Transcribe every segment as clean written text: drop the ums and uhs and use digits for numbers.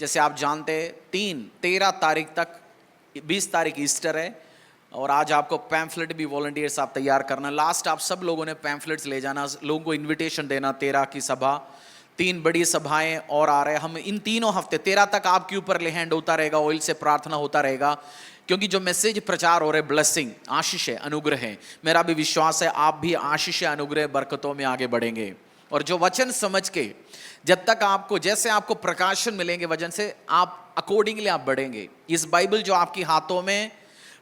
जैसे आप जानते हैं 13 तारीख तक, 20 तारीख ईस्टर है और आज आपको पैम्फलेट भी वॉलंटियर्स आप तैयार करना। लास्ट आप सब लोगों ने पैम्फलेट्स ले जाना, लोगों को इनविटेशन देना। 13 की सभा, 3 बड़ी सभाएं और आ रहे हैं। हम इन तीनों हफ्ते 13 तक आपके ऊपर ले हैंड होता रहेगा, ऑयल से प्रार्थना होता रहेगा, क्योंकि जो मैसेज प्रचार हो रहे ब्लेसिंग, आशीष है, अनुग्रह है। मेरा भी विश्वास है आप भी आशीष, अनुग्रह, बरकतों में आगे बढ़ेंगे। और जो वचन समझ के जब तक आपको, जैसे आपको प्रकाशन मिलेंगे वचन से, आप अकॉर्डिंगली आप बढ़ेंगे। इस बाइबल जो आपकी हाथों में,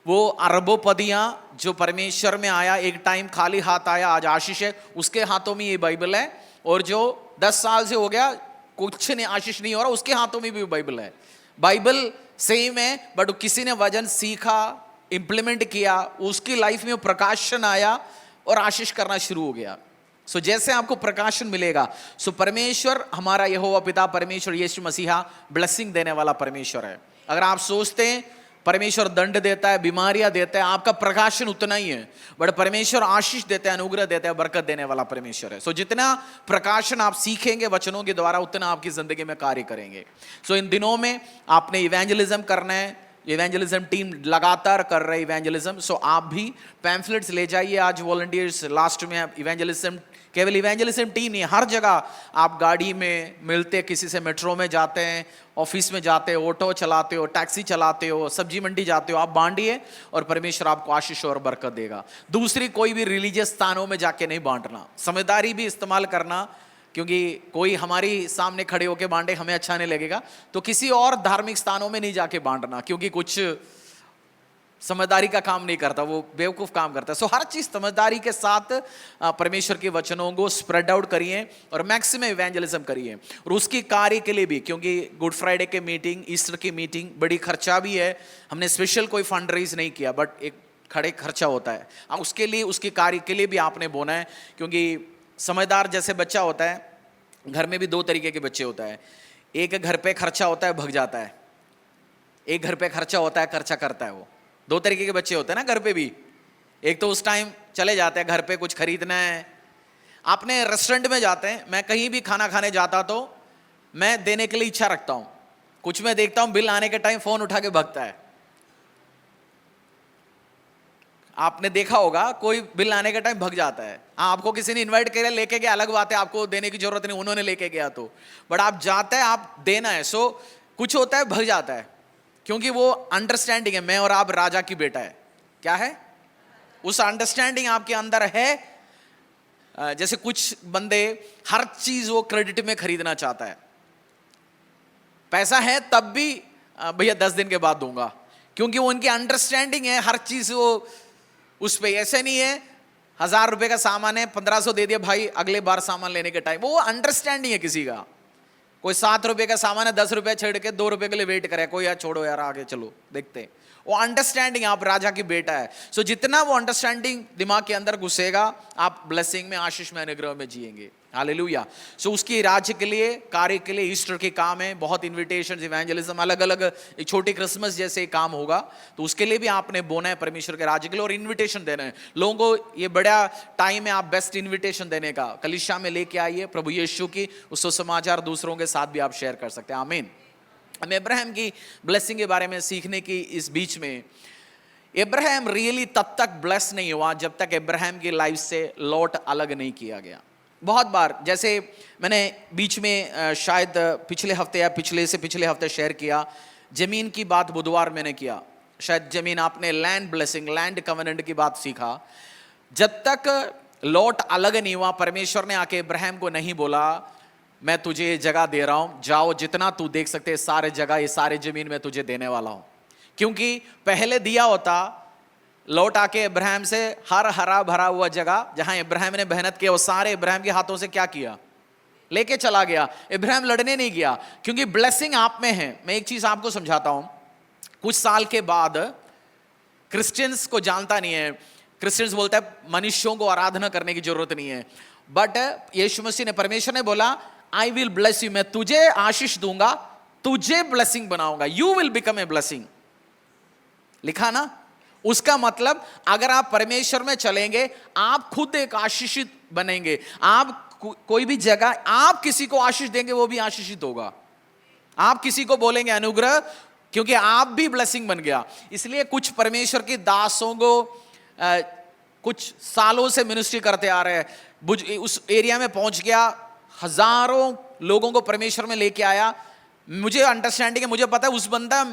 वो अरबोपदियां जो परमेश्वर में आया, एक टाइम खाली हाथ आया, आज आशीष है, उसके हाथों में ये बाइबल है। और जो 10 साल से हो गया कुछ नहीं, आशीष नहीं हो रहा, उसके हाथों में भी बाइबल है। बाइबल सेम है, बट किसी ने वचन सीखा, इंप्लीमेंट किया, उसकी लाइफ में प्रकाशन आया और आशीष करना शुरू हो गया। सो जैसे आपको प्रकाशन मिलेगा, सो परमेश्वर हमारा यहोवा पिता परमेश्वर यीशु मसीहा ब्लेसिंग देने वाला परमेश्वर है। अगर आप सोचते हैं परमेश्वर दंड देता है, बीमारियां देता है, आपका प्रकाशन उतना ही है, बट परमेश्वर आशीष देता है, अनुग्रह देता है, बरकत देने वाला परमेश्वर है। सो जितना प्रकाशन आप सीखेंगे वचनों के द्वारा, उतना आपकी जिंदगी में कार्य करेंगे। सो इन दिनों में आपने इवेंजलिज्म करना है, इवेंजलिज्म टीम लगातार कर रहे इवेंजलिज्म। सो आप भी पैम्फलेट्स ले जाइए। आज वॉलंटियर्स लास्ट में इवेंजलिज्म, केवल इवेंजलिज्म टीम नहीं, हर जगह आप गाड़ी में मिलते, किसी से मेट्रो में जाते हैं, ऑफिस में जाते हो, ऑटो चलाते हो, टैक्सी चलाते हो, सब्जी मंडी जाते हो, आप बांटिए और परमेश्वर आपको आशीष और बरकत देगा। दूसरी कोई भी रिलीजियस स्थानों में जाके नहीं बांटना, समझदारी भी इस्तेमाल करना, क्योंकि कोई हमारी सामने खड़े होकर बांटे हमें अच्छा नहीं लगेगा, तो किसी और धार्मिक स्थानों में नहीं जाके बांटना, क्योंकि कुछ समझदारी का काम नहीं करता, वो बेवकूफ काम करता है। सो हर चीज समझदारी के साथ परमेश्वर के वचनों को स्प्रेड आउट करिए और मैक्सिमम इवेंजलिज्म करिए। और उसकी कार्य के लिए भी, क्योंकि गुड फ्राइडे के मीटिंग, ईस्टर की मीटिंग बड़ी खर्चा भी है, हमने स्पेशल कोई फंड रेज नहीं किया, बट एक खड़े खर्चा होता है, उसके लिए, उसके कार्य के लिए भी आपने बोना है। क्योंकि समझदार जैसे बच्चा होता है, घर में भी 2 तरीके के बच्चे होता है, एक घर पे खर्चा होता है, भग जाता है, एक घर पे खर्चा होता है, खर्चा करता है। वो 2 तरीके के बच्चे होते हैं ना घर पे भी। एक तो उस टाइम चले जाते हैं, घर पे कुछ खरीदना है, आपने रेस्टोरेंट में जाते हैं, मैं कहीं भी खाना खाने जाता तो मैं देने के लिए इच्छा रखता हूं, कुछ मैं देखता हूं बिल आने के टाइम फोन उठा के भगता है। आपने देखा होगा कोई बिल आने के टाइम भग जाता है। हाँ, आपको किसी ने इनवाइट किया, लेके गया, अलग बात है, आपको देने की जरूरत नहीं, उन्होंने लेके गया तो, बट आप जाते हैं, आप देना है। सो कुछ होता है भग जाता है, क्योंकि वो अंडरस्टैंडिंग है, मैं और आप राजा की बेटा है, क्या है, उस अंडरस्टैंडिंग आपके अंदर है। जैसे कुछ बंदे हर चीज वो क्रेडिट में खरीदना चाहता है, पैसा है तब भी भैया 10 दिन के बाद दूंगा, क्योंकि वो उनकी अंडरस्टैंडिंग है, हर चीज वो उस पे। ऐसे नहीं है 1000 रुपए का सामान है, 1500 दे दिया भाई, अगले बार सामान लेने के टाइम, वो अंडरस्टैंडिंग है किसी का। कोई 7 रुपए का सामान है, 10 रुपए छेड़ के 2 रुपए के लिए वेट करे, कोई यार छोड़ो यार आगे चलो देखते हैं। वो अंडरस्टैंडिंग, आप राजा की बेटा है। सो जितना वो अंडरस्टैंडिंग दिमाग के अंदर घुसेगा, आप ब्लेसिंग में, आशीष में, अनुग्रह में जिएंगे। हालेलुया। सो उसकी राज्य के लिए, कार्य के लिए ईस्टर के काम है, बहुत इन्विटेशन, इवेंजलिज्म, अलग अलग, एक छोटी क्रिसमस जैसे काम होगा, तो उसके लिए भी आपने बोना है परमेश्वर के राज्य के लिए, और इन्विटेशन देना है लोगों को। ये बड़ा टाइम है आप बेस्ट इन्विटेशन देने का, कलीसिया में लेके आइए प्रभु यीशु की उस सुसमाचार, दूसरों के साथ भी आप शेयर कर सकते हैं। आमीन। हम अब्राहम की ब्लेसिंग के बारे में सीखने की इस बीच में, अब्राहम रियली तब तक ब्लेस नहीं हुआ जब तक अब्राहम की लाइफ से लॉट अलग नहीं किया गया। बहुत बार, जैसे मैंने बीच में शायद पिछले हफ्ते या पिछले से पिछले हफ्ते शेयर किया, जमीन की बात बुधवार मैंने किया, शायद जमीन, आपने लैंड ब्लेसिंग, लैंड कवेनेंट की बात सीखा। जब तक लॉट अलग नहीं हुआ, परमेश्वर ने आके अब्राहम को नहीं बोला मैं तुझे ये जगह दे रहा हूं, जाओ जितना तू देख सकते हैं सारे जगह, ये सारे जमीन में तुझे देने वाला हूं। क्योंकि पहले दिया होता, लौट आके अब्राहम से हर हरा भरा हुआ जगह जहां अब्राहम ने मेहनत किया, वो सारे अब्राहम के हाथों से क्या किया, लेके चला गया। अब्राहम लड़ने नहीं गया, क्योंकि ब्लेसिंग आप में है। मैं एक चीज आपको समझाता हूं, कुछ साल के बाद क्रिश्चियंस को जानता नहीं है, क्रिश्चियंस बोलता है मनुष्यों को आराधना करने की जरूरत नहीं है, बट यीशु मसीह ने, परमेश्वर ने बोला आई विल ब्लेस यू, मैं तुझे आशीष दूंगा, तुझे ब्लेसिंग बनाऊंगा, you will become a blessing. लिखा ना, उसका मतलब अगर आप परमेश्वर में चलेंगे, आप खुद एक आशीषित बनेंगे। आप कोई भी जगह आप किसी को आशीष देंगे, वो भी आशीषित होगा। आप किसी को बोलेंगे अनुग्रह, क्योंकि आप भी ब्लेसिंग बन गया। इसलिए कुछ परमेश्वर के दासों को कुछ सालों से मिनिस्ट्री करते आ रहे हैं, उस एरिया में पहुंच गया, हजारों लोगों को परमेश्वर में लेके आया। मुझे अंडरस्टैंडिंग है, मुझे पता है उस बंदा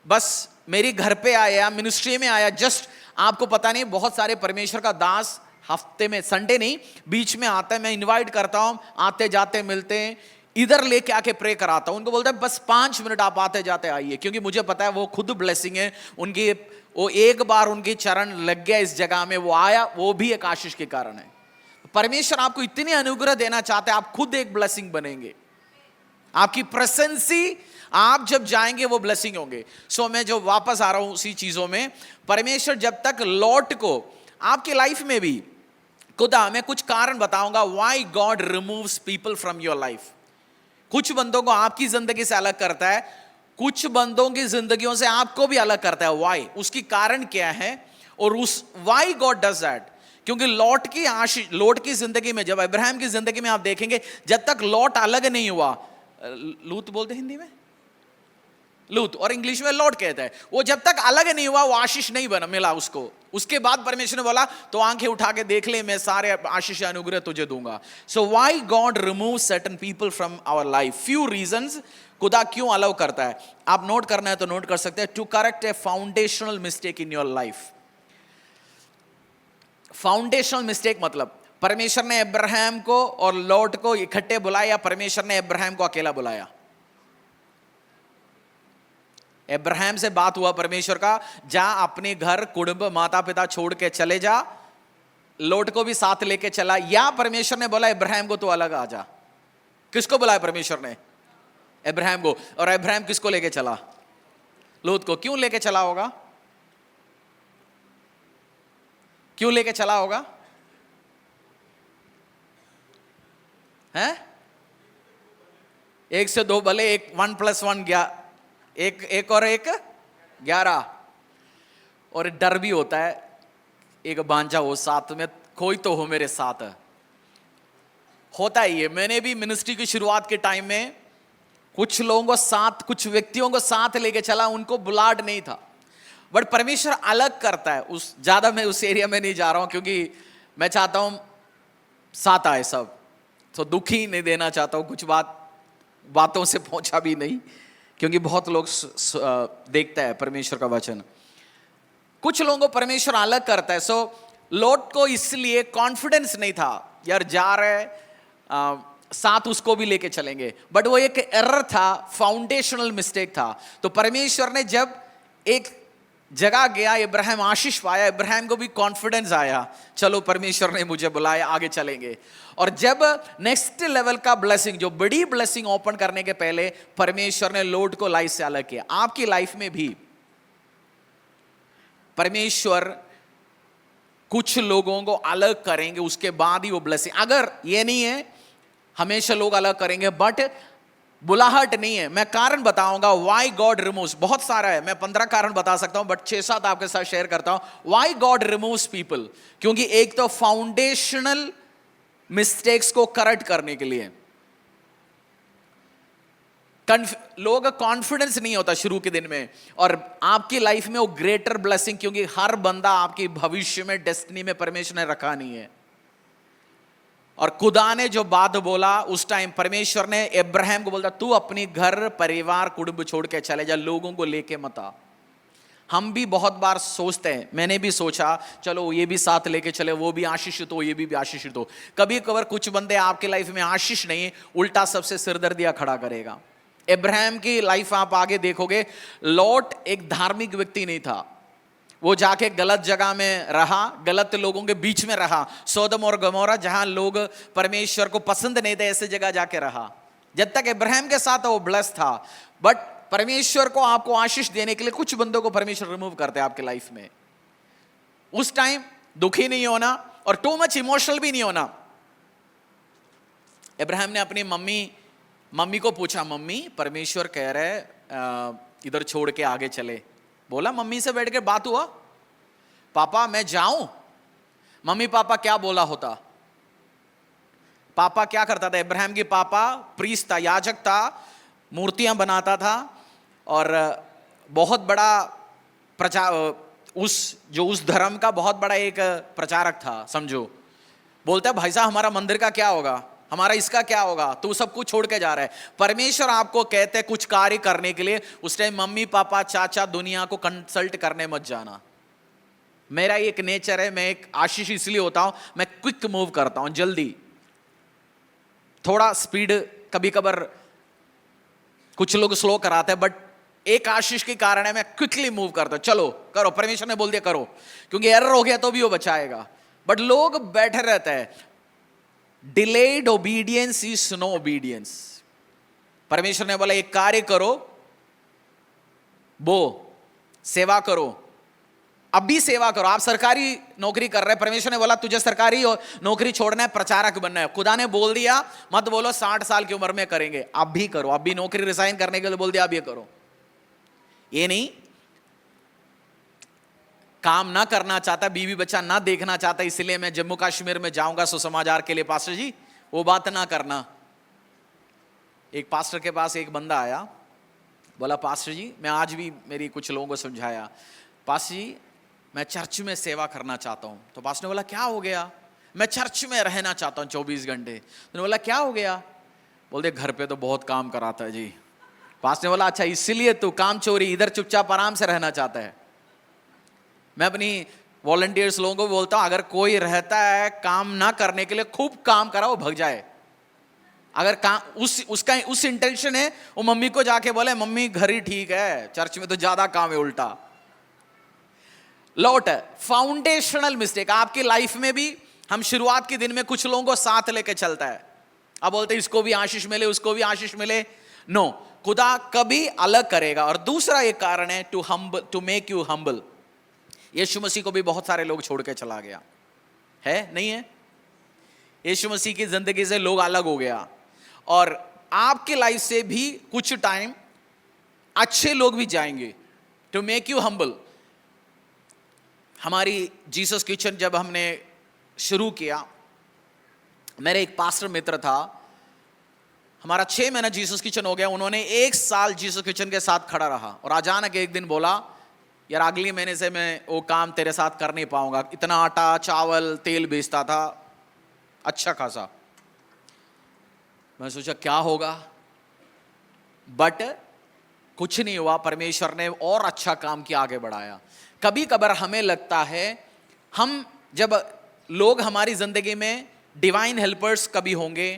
बस मेरे घर पे आया, मिनिस्ट्री में आया, जस्ट आपको पता नहीं, बहुत सारे परमेश्वर का दास हफ्ते में, संडे नहीं, बीच में आता है, मैं इनवाइट करता हूं, आते जाते मिलते हैं, इधर लेके आके प्रे कराता हूं, उनको बोलता है बस 5 मिनट आप आते जाते आइए, क्योंकि मुझे पता है वो खुद ब्लेसिंग है उनकी। वो एक बार उनकी चरण लग गया इस जगह में, वो आया, वो भी एक आशीष के कारण है। परमेश्वर आपको इतनी अनुग्रह देना चाहते हैं, आप खुद एक ब्लेसिंग बनेंगे। आपकी प्रेजेंसी, आप जब जाएंगे वो ब्लेसिंग होंगे। सो मैं जो वापस आ रहा हूं उसी चीजों में, परमेश्वर जब तक लॉट को आपकी लाइफ में भी, खुदा मैं कुछ कारण बताऊंगा why God removes people from your life. कुछ बंदों को आपकी जिंदगी से अलग करता है, कुछ बंदों की जिंदगियों से आपको भी अलग करता है। व्हाई, उसकी कारण क्या है, और उस व्हाई गॉड डज दैट। क्योंकि लॉट की जिंदगी में, जब अब्राहम की जिंदगी में आप देखेंगे, जब तक लॉट अलग नहीं हुआ, लूत बोलते हिंदी में, लूत, और इंग्लिश में लॉट कहता है, वो जब तक अलग नहीं हुआ वो आशीष नहीं बना मिला उसको। उसके बाद परमेश्वर ने बोला तो आंखें उठा के देख ले, मैं सारे आशीष अनुग्रह तुझे दूंगा। So why God remove certain people from our life, few reasons, खुदा क्यों अलाउ करता है। आप नोट करना है तो नोट कर सकते हैं। To correct a foundational mistake in your life. Foundational mistake मतलब परमेश्वर ने अब्राहम को और लॉट को इकट्ठे बुलाया, या परमेश्वर ने अब्राहम को अकेला बुलाया। अब्राहम से बात हुआ परमेश्वर का, जा अपने घर कुटुंब माता पिता छोड़ के चले जा, लॉट को भी साथ लेके चला, या परमेश्वर ने बोला अब्राहम को तो अलग आ जा। किसको बुलाया परमेश्वर ने? अब्राहम को। और अब्राहम किसको लेके चला? लूत को। क्यों लेके चला होगा? क्यों लेके चला होगा? हैं? 1 से 2 भले, 1 + 1 गया, एक और 1 11। और डर भी होता है, एक बांझा हो साथ में, कोई तो हो मेरे साथ। होता ही है। मैंने भी मिनिस्ट्री की शुरुआत के टाइम में कुछ लोगों को साथ, कुछ व्यक्तियों को साथ लेके चला, उनको बुलाड नहीं था, बट परमेश्वर अलग करता है। उस ज्यादा मैं उस एरिया में नहीं जा रहा हूं, क्योंकि मैं चाहता हूं साथ आए सब, तो दुखी नहीं देना चाहता हूं, कुछ बातों से पहुंचा भी नहीं, क्योंकि बहुत लोग देखता है परमेश्वर का वचन। कुछ लोगों को परमेश्वर अलग करता है। सो लॉट को इसलिए कॉन्फिडेंस नहीं था, यार जा रहे साथ उसको भी लेके चलेंगे, बट वो एक एरर था, फाउंडेशनल मिस्टेक था। तो परमेश्वर ने जब एक जगह गया, इब्राहिम आशीष पाया, इब्राहिम को भी कॉन्फिडेंस आया, चलो परमेश्वर ने मुझे बुलाया, आगे चलेंगे। और जब नेक्स्ट लेवल का ब्लेसिंग, जो बड़ी ब्लेसिंग ओपन करने के पहले परमेश्वर ने लॉट को लाइफ से अलग किया। आपकी लाइफ में भी परमेश्वर कुछ लोगों को अलग करेंगे, उसके बाद ही वो ब्लेसिंग। अगर ये नहीं है हमेशा लोग अलग करेंगे, बट बुलाहट नहीं है। मैं कारण बताऊंगा व्हाई गॉड रिमूव्स, बहुत सारा है, मैं 15 कारण बता सकता हूं, बट 6-7 आपके साथ शेयर करता हूं। व्हाई गॉड रिमूव्स पीपल, क्योंकि एक तो फाउंडेशनल मिस्टेक्स को करेक्ट करने के लिए। लोग कॉन्फिडेंस नहीं होता शुरू के दिन में, और आपकी लाइफ में वो ग्रेटर ब्लेसिंग, क्योंकि हर बंदा आपकी भविष्य में, डेस्टिनी में परमेश्वर ने रखा नहीं है। और खुदा ने जो बात बोला उस टाइम, परमेश्वर ने अब्राहम को बोला तू अपनी घर परिवार कुटुंब छोड़ के चले जा, लोगों को लेके मत आ। हम भी बहुत बार सोचते हैं, मैंने भी सोचा चलो ये भी साथ लेके चले, वो भी आशीषित हो, ये भी आशीषित हो। कभी कभार कुछ बंदे आपके लाइफ में आशीष नहीं, उल्टा सबसे सिरदर्दियां खड़ा करेगा। अब्राहम की लाइफ आप आगे देखोगे, लॉट एक धार्मिक व्यक्ति नहीं था, वो जाके गलत जगह में रहा, गलत लोगों के बीच में रहा। सोदम और गमोरा, जहां लोग परमेश्वर को पसंद नहीं थे, ऐसे जगह जाके रहा। जब तक अब्राहम के साथ वो ब्लेस था, बट परमेश्वर को आपको आशीष देने के लिए कुछ बंदों को परमेश्वर रिमूव करते हैं आपके लाइफ में। उस टाइम दुखी नहीं होना और टू मच इमोशनल भी नहीं होना। अब्राहम ने अपनी मम्मी को पूछा, मम्मी परमेश्वर कह रहे इधर छोड़ के आगे चले। बोला, मम्मी से बैठ के बात हुआ, पापा मैं जाऊं? मम्मी पापा क्या बोला होता? पापा क्या करता था? अब्राहम के पापा प्रीस्ट था, याजक था, मूर्तियां बनाता था और बहुत बड़ा उस धर्म का बहुत बड़ा एक प्रचारक था समझो। बोलता है भाई साहब हमारा मंदिर का क्या होगा, हमारा इसका क्या होगा, तू सब कुछ छोड़ के जा रहा है। परमेश्वर आपको कहते हैं कुछ कार्य करने के लिए, उस टाइम मम्मी पापा चाचा दुनिया को कंसल्ट करने मत जाना। मेरा एक नेचर है, मैं एक आशीष इसलिए होता हूं, मैं क्विक मूव करता हूं, जल्दी, थोड़ा स्पीड कभी कभार कुछ लोग स्लो कराते हैं, बट एक आशीष के कारण है मैं क्विकली मूव करता हूं। चलो करो, परमेश्वर ने बोल दिया करो, क्योंकि एरर हो गया तो भी वो बचाएगा। बट लोग बैठे रहते हैं। Delayed obedience is no obedience. परमेश्वर ने बोला एक कार्य करो, वो सेवा करो, अब भी सेवा करो। आप सरकारी नौकरी कर रहे हैं, परमेश्वर ने बोला तुझे सरकारी नौकरी छोड़ना है, प्रचारक बनना है। खुदा ने बोल दिया मत बोलो 60 साल की उम्र में करेंगे, अब भी करो। अब भी नौकरी रिजाइन करने के लिए बोल दिया, अब ये करो। ये नहीं काम ना करना चाहता, बीवी बच्चा ना देखना चाहता, इसलिए मैं जम्मू कश्मीर में जाऊंगा सुसमाचार के लिए, पास्टर जी वो बात ना करना। एक पास्टर के पास एक बंदा आया, बोला पास्टर जी, मैं आज भी मेरी कुछ लोगों को समझाया, पास्टर जी मैं चर्च में सेवा करना चाहता हूं। तो पास्टर ने बोला क्या हो गया? मैं चर्च में रहना चाहता हूं 24 घंटे। तो बोला क्या हो गया? बोलते घर पे तो बहुत काम कराता है जी। पास्टर ने बोला अच्छा इसीलिए तू काम चोरी इधर चुपचाप आराम से रहना चाहता है। मैं अपनी वॉलंटियर्स लोगों को बोलता हूं, अगर कोई रहता है काम ना करने के लिए, खूब काम करा वो भग जाए। अगर काम उसका उस इंटेंशन है, वो मम्मी को जाके बोले मम्मी घर ही ठीक है, चर्च में तो ज्यादा काम है उल्टा। लौट फाउंडेशनल मिस्टेक आपकी लाइफ में भी हम शुरुआत के दिन में कुछ लोगों को साथ लेके चलता है। अब बोलते इसको भी आशीष मिले, उसको भी आशीष मिले। नो, खुदा कभी अलग करेगा। और दूसरा एक कारण है टू मेक यू हम्बल। यीशु मसीह को भी बहुत सारे लोग छोड़ के चला गया है, नहीं है? यीशु मसीह की जिंदगी से लोग अलग हो गया, और आपके लाइफ से भी कुछ टाइम अच्छे लोग भी जाएंगे टू मेक यू हम्बल। हमारी जीसस किचन जब हमने शुरू किया, मेरे एक पास्टर मित्र था, हमारा 6 महीना जीसस किचन हो गया, उन्होंने 1 साल जीसस किचन के साथ खड़ा रहा, और अचानक एक दिन बोला यार अगले महीने से मैं वो काम तेरे साथ कर नहीं पाऊंगा। इतना आटा चावल तेल बेचता था अच्छा खासा। मैं सोचा क्या होगा, बट कुछ नहीं हुआ। परमेश्वर ने और अच्छा काम किया, आगे बढ़ाया। कभी कभार हमें लगता है हम जब लोग हमारी जिंदगी में डिवाइन हेल्पर्स कभी होंगे,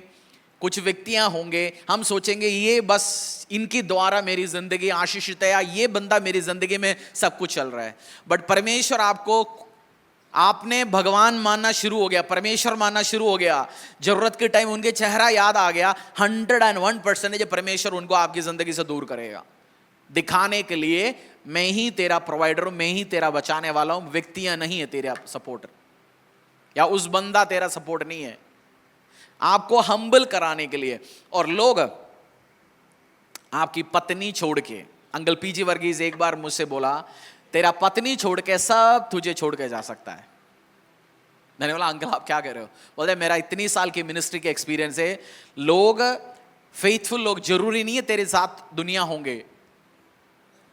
कुछ व्यक्तियां होंगे, हम सोचेंगे ये बस इनके द्वारा मेरी जिंदगी आशीषित है, या ये बंदा मेरी जिंदगी में सब कुछ चल रहा है। बट परमेश्वर आपने भगवान मानना शुरू हो गया, परमेश्वर मानना शुरू हो गया, जरूरत के टाइम उनके चेहरा याद आ गया, 101% परमेश्वर उनको आपकी जिंदगी से दूर करेगा, दिखाने के लिए मैं ही तेरा प्रोवाइडर हूं, मैं ही तेरा बचाने वाला हूं, व्यक्तियां नहीं है तेरा सपोर्टर, या उस बंदा तेरा सपोर्ट नहीं है। आपको हम्बल कराने के लिए। और लोग आपकी पत्नी छोड़ के, अंकल पीजी वर्गीज एक बार मुझसे बोला तेरा पत्नी छोड़ के सब तुझे छोड़ के जा सकता है। मैंने बोला अंकल आप क्या कह रहे हो? बोलते मेरा इतनी साल की मिनिस्ट्री के एक्सपीरियंस है, लोग फेथफुल लोग जरूरी नहीं है तेरे साथ दुनिया होंगे,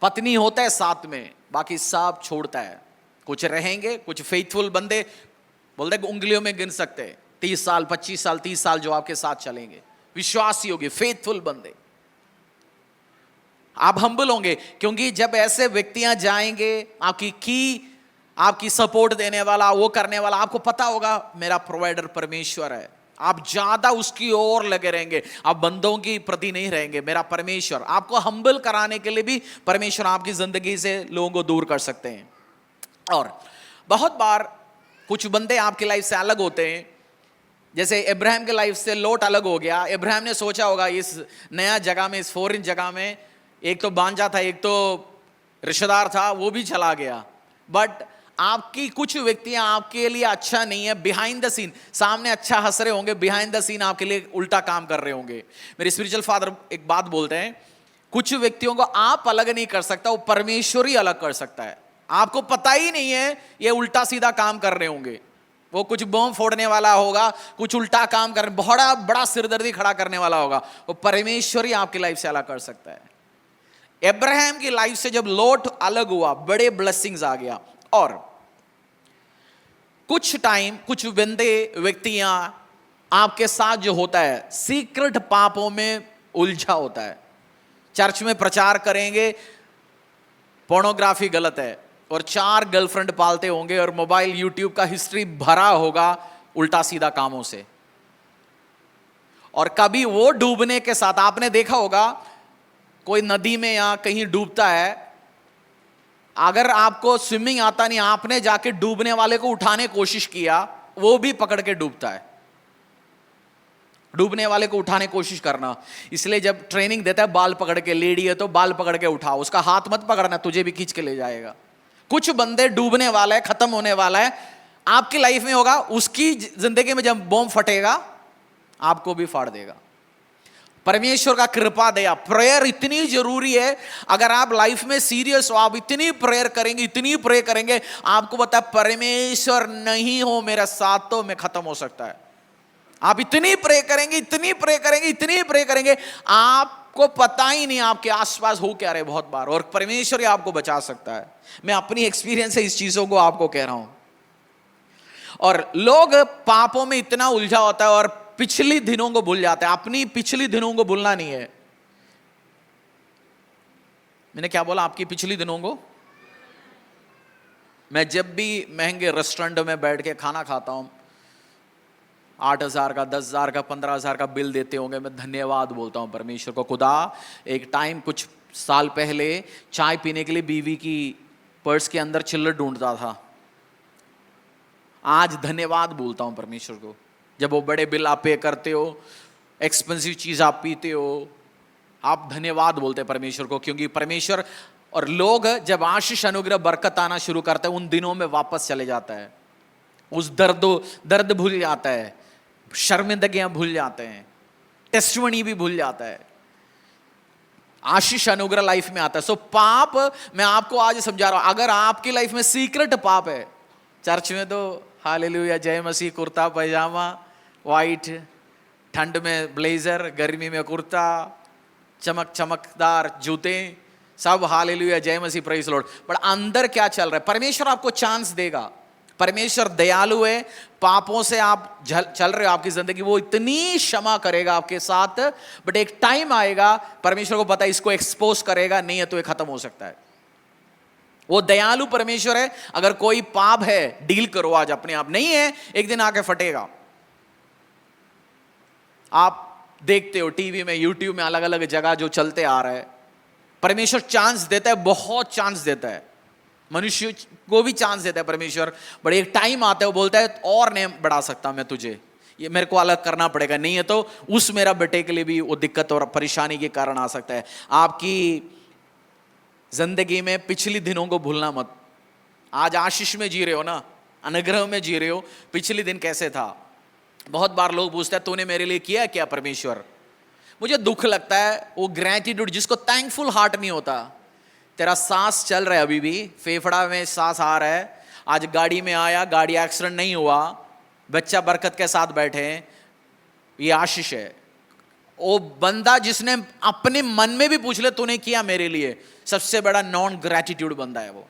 पत्नी होता है साथ में, बाकी सब छोड़ता है। कुछ रहेंगे, कुछ फेथफुल बंदे बोलते उंगलियों में गिन सकते हैं, 30 साल 25 साल 30 साल जो आपके साथ चलेंगे, विश्वासी होंगे, फेथफुल बंदे। आप हम्बल होंगे, क्योंकि जब ऐसे व्यक्तियां जाएंगे, आपकी सपोर्ट देने वाला, वो करने वाला, आपको पता होगा मेरा प्रोवाइडर परमेश्वर है, आप ज्यादा उसकी ओर लगे रहेंगे, आप बंदों की प्रति नहीं रहेंगे। मेरा परमेश्वर आपको हम्बल कराने के लिए भी परमेश्वर आपकी जिंदगी से लोगों को दूर कर सकते हैं। और बहुत बार कुछ बंदे आपकी लाइफ से अलग होते हैं, जैसे इब्राहिम के लाइफ से लोट अलग हो गया। इब्राहिम ने सोचा होगा इस नया जगह में, इस फॉरेन जगह में, एक तो बांझा था, एक तो रिश्तेदार था, वो भी चला गया। बट आपकी कुछ व्यक्तियां आपके लिए अच्छा नहीं है, बिहाइंड द सीन, सामने अच्छा हंस रहे होंगे, बिहाइंड द सीन आपके लिए उल्टा काम कर रहे होंगे। मेरे स्पिरिचुअल फादर एक बात बोलते हैं, कुछ व्यक्तियों को आप अलग नहीं कर सकता, वो परमेश्वर ही अलग कर सकता है। आपको पता ही नहीं है ये उल्टा सीधा काम कर रहे होंगे, वो कुछ बम फोड़ने वाला होगा, कुछ उल्टा काम करने, बड़ा बड़ा सिरदर्दी खड़ा करने वाला होगा, वो परमेश्वर ही आपकी लाइफ से अलग कर सकता है। अब्राहम की लाइफ से जब लोट अलग हुआ, बड़े ब्लेसिंग्स आ गया। और कुछ टाइम, कुछ बंदे, व्यक्तियां आपके साथ जो होता है, सीक्रेट पापों में उलझा होता है। चर्च में प्रचार करेंगे पोर्नोग्राफी गलत है, और 4 गर्लफ्रेंड पालते होंगे, और मोबाइल यूट्यूब का हिस्ट्री भरा होगा उल्टा सीधा कामों से। और कभी वो डूबने के साथ, आपने देखा होगा कोई नदी में या कहीं डूबता है, अगर आपको स्विमिंग आता नहीं, आपने जाके डूबने वाले को उठाने की कोशिश किया, वो भी पकड़ के डूबता है। डूबने वाले को उठाने की कोशिश करना, इसलिए जब ट्रेनिंग देता है, बाल पकड़ के, लेडी है तो बाल पकड़ के उठाओ, उसका हाथ मत पकड़ना, तुझे भी खींच के ले जाएगा। कुछ बंदे डूबने वाला है, खत्म होने वाला है, आपकी लाइफ में होगा, उसकी जिंदगी में जब बॉम्ब फटेगा आपको भी फाड़ देगा। परमेश्वर का कृपा दया, प्रेयर इतनी जरूरी है। अगर आप लाइफ में सीरियस हो, आप इतनी प्रेयर करेंगे, इतनी प्रे करेंगे, आपको पता है परमेश्वर नहीं हो मेरा साथ तो मैं खत्म हो सकता है। आप इतनी प्रे करेंगे, इतनी प्रे करेंगे, इतनी प्रे करेंगे, आपको पता ही नहीं आपके आसपास हो क्या रहे बहुत बार, और परमेश्वर ही आपको बचा सकता है। मैं अपनी एक्सपीरियंस से इस चीजों को आपको कह रहा हूं। और लोग पापों में इतना उलझा होता है और पिछली दिनों को भूल जाते हैं। अपनी पिछली दिनों को भूलना नहीं है। मैंने क्या बोला? आपकी पिछली दिनों को। मैं जब भी महंगे रेस्टोरेंट में बैठ के खाना खाता हूं, 8,000 का, 10,000 का, 15,000 का बिल देते होंगे, मैं धन्यवाद बोलता हूं परमेश्वर को। खुदा, एक टाइम कुछ साल पहले चाय पीने के लिए बीवी की पर्स के अंदर चिल्लर ढूंढता था, आज धन्यवाद बोलता हूं परमेश्वर को। जब वो बड़े बिल आप पे करते हो, एक्सपेंसिव चीज आप पीते हो, आप धन्यवाद बोलते हैं परमेश्वर को, क्योंकि परमेश्वर। और लोग जब आशीष, अनुग्रह, बरकत आना शुरू करते हैं, उन दिनों में वापस चले जाता है, उस दर्द भूल जाता है, शर्मिंदगियां भूल जाते हैं, टेस्टिमनी भी भूल जाता है, आशीष अनुग्रह लाइफ में आता है। सो पाप, मैं आपको आज समझा रहा हूं, अगर आपकी लाइफ में सीक्रेट पाप है, चर्च में तो हालेलुया, जय मसीह, कुर्ता पैजामा वाइट, ठंड में ब्लेजर, गर्मी में कुर्ता, चमकदार जूते, सब हालेलुया, जय मसीह, प्रेज लॉर्ड। बट अंदर क्या चल रहा है? परमेश्वर आपको चांस देगा। परमेश्वर दयालु है, पापों से आप चल रहे हो आपकी जिंदगी, वो इतनी क्षमा करेगा आपके साथ, बट एक टाइम आएगा, परमेश्वर को पता है इसको एक्सपोज करेगा, नहीं है तो ये खत्म हो सकता है। वो दयालु परमेश्वर है। अगर कोई पाप है, डील करो आज अपने आप, नहीं है एक दिन आके फटेगा। आप देखते हो टीवी में, यूट्यूब में, अलग अलग जगह जो चलते आ रहा है, परमेश्वर चांस देता है, बहुत चांस देता है, मनुष्य को भी चांस देता है परमेश्वर, बट एक टाइम आता है वो बोलता है और नहीं बढ़ा सकता मैं तुझे, ये मेरे को अलग करना पड़ेगा, नहीं है तो उस मेरा बेटे के लिए भी वो दिक्कत और परेशानी के कारण आ सकता है। आपकी जिंदगी में पिछली दिनों को भूलना मत। आज आशीष में जी रहे हो ना, अनुग्रह में जी रहे हो, पिछले दिन कैसे था? बहुत बार लोग पूछते हैं तूने मेरे लिए किया क्या परमेश्वर? मुझे दुख लगता है वो ग्रैटिट्यूड, जिसको थैंकफुल हार्ट नहीं होता। तेरा सांस चल रहा है, अभी भी फेफड़ा में सांस आ रहा है, आज गाड़ी में आया, गाड़ी एक्सीडेंट नहीं हुआ, बच्चा बरकत के साथ बैठे, ये आशीष है। वो बंदा जिसने अपने मन में भी पूछ ले तूने किया मेरे लिए, सबसे बड़ा नॉन ग्रैटिट्यूड बंदा है वो।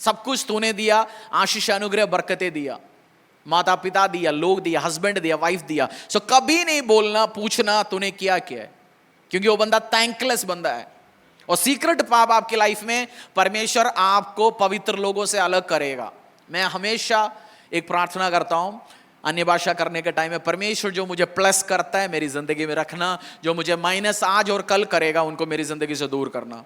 सब कुछ तूने दिया, आशीष, अनुग्रह, बरकतें दिया, माता पिता दिया, लोग दिया, हस्बैंड दिया, वाइफ दिया, सो कभी नहीं बोलना, पूछना तूने किया क्या है, क्योंकि वो बंदा थैंकलेस बंदा है। और सीक्रेट पाप आपकी लाइफ में परमेश्वर आपको पवित्र लोगों से अलग करेगा। मैं हमेशा एक प्रार्थना करता हूं अन्य भाषा करने के टाइम में, परमेश्वर जो मुझे प्लस करता है मेरी जिंदगी में रखना, जो मुझे माइनस आज और कल करेगा उनको मेरी जिंदगी से दूर करना।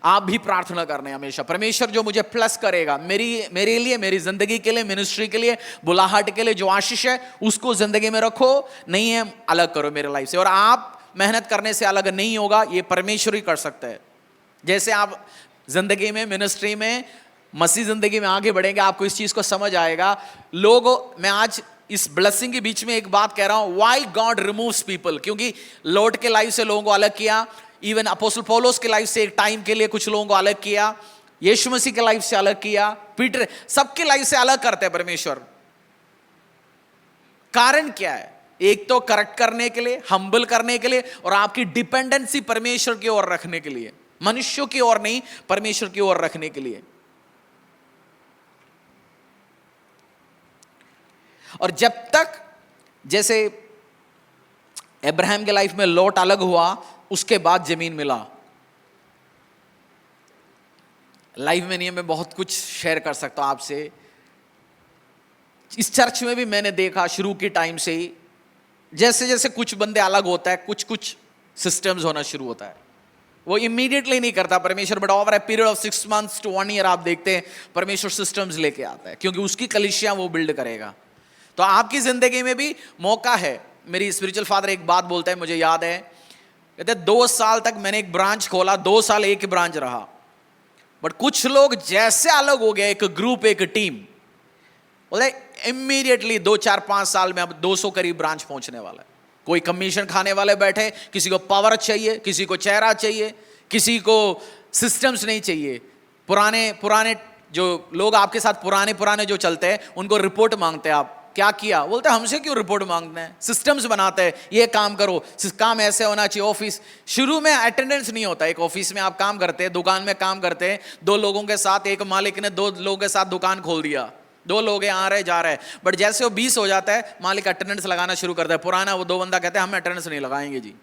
आप भी प्रार्थना करने हमेशा, परमेश्वर जो मुझे प्लस करेगा मेरे लिए, मेरी जिंदगी के लिए, मिनिस्ट्री के लिए, बुलाहट के लिए, जो आशीष है उसको जिंदगी में रखो, नहीं है अलग करो मेरे लाइफ से। और आप मेहनत करने से अलग नहीं होगा, ये परमेश्वर ही कर सकता है। जैसे आप जिंदगी में, मिनिस्ट्री में, मसीह जिंदगी में आगे बढ़ेंगे, आपको इस चीज को समझ आएगा। मैं आज इस ब्लेसिंग के बीच में एक बात कह रहा हूं, व्हाई गॉड रिमूव्स पीपल, क्योंकि लॉर्ड के लाइफ से लोगों को अलग किया, इवन अपोस्टल पौलुस के लाइफ से एक टाइम के लिए कुछ लोगों को अलग किया, यीशु मसीह के लाइफ से अलग किया, पीटर, सबके लाइफ से अलग करते हैं परमेश्वर। कारण क्या है? एक तो करेक्ट करने के लिए, हम्बल करने के लिए, और आपकी डिपेंडेंसी परमेश्वर की ओर रखने के लिए, मनुष्यों की ओर नहीं, परमेश्वर की ओर रखने के लिए। और जब तक, जैसे अब्राहम के लाइफ में लॉट अलग हुआ, उसके बाद जमीन मिला। लाइफ में नहीं, मैं बहुत कुछ शेयर कर सकता हूं आपसे। इस चर्च में भी मैंने देखा शुरू के टाइम से ही, जैसे जैसे कुछ बंदे अलग होता है, कुछ कुछ सिस्टम्स होना शुरू होता है। वो इमीडिएटली नहीं करता परमेश्वर, but over a period of 6 months to 1 year आप देखते हैं परमेश्वर सिस्टम्स लेके आता है, क्योंकि उसकी कलीसिया वो बिल्ड करेगा। तो आपकी जिंदगी में भी मौका है। मेरी स्पिरिचुअल फादर एक बात बोलता है, मुझे याद है, कहते 2 साल तक मैंने एक ब्रांच खोला, 2 साल एक ही ब्रांच रहा, बट कुछ लोग जैसे अलग हो गए, एक ग्रुप, एक टीम, बोले इमीडिएटली 2, 4, 5 साल में अब 200 करीब ब्रांच पहुंचने वाला है। कोई कमीशन खाने वाले बैठे, किसी को पावर चाहिए, किसी को चेहरा चाहिए, किसी को सिस्टम्स नहीं चाहिए। पुराने पुराने जो लोग आपके साथ पुराने जो चलते हैं, उनको रिपोर्ट मांगते हैं, आप क्या किया, बोलते हमसे क्यों रिपोर्ट मांगते हैं, सिस्टम्स बनाते हैं, ये काम करो, काम ऐसे होना चाहिए। ऑफिस शुरू में अटेंडेंस नहीं होता। एक ऑफिस में आप काम करते हैं, दुकान में काम करते हैं, 2 लोगों के साथ, एक मालिक ने 2 लोगों के साथ दुकान खोल दिया, 2 लोग आ रहे जा रहे, बट जैसे वो 20 हो जाता है, मालिक अटेंडेंस लगाना शुरू करता है। पुराना वो 2 बंदा कहते हैं हम अटेंडेंस नहीं लगाएंगे जी,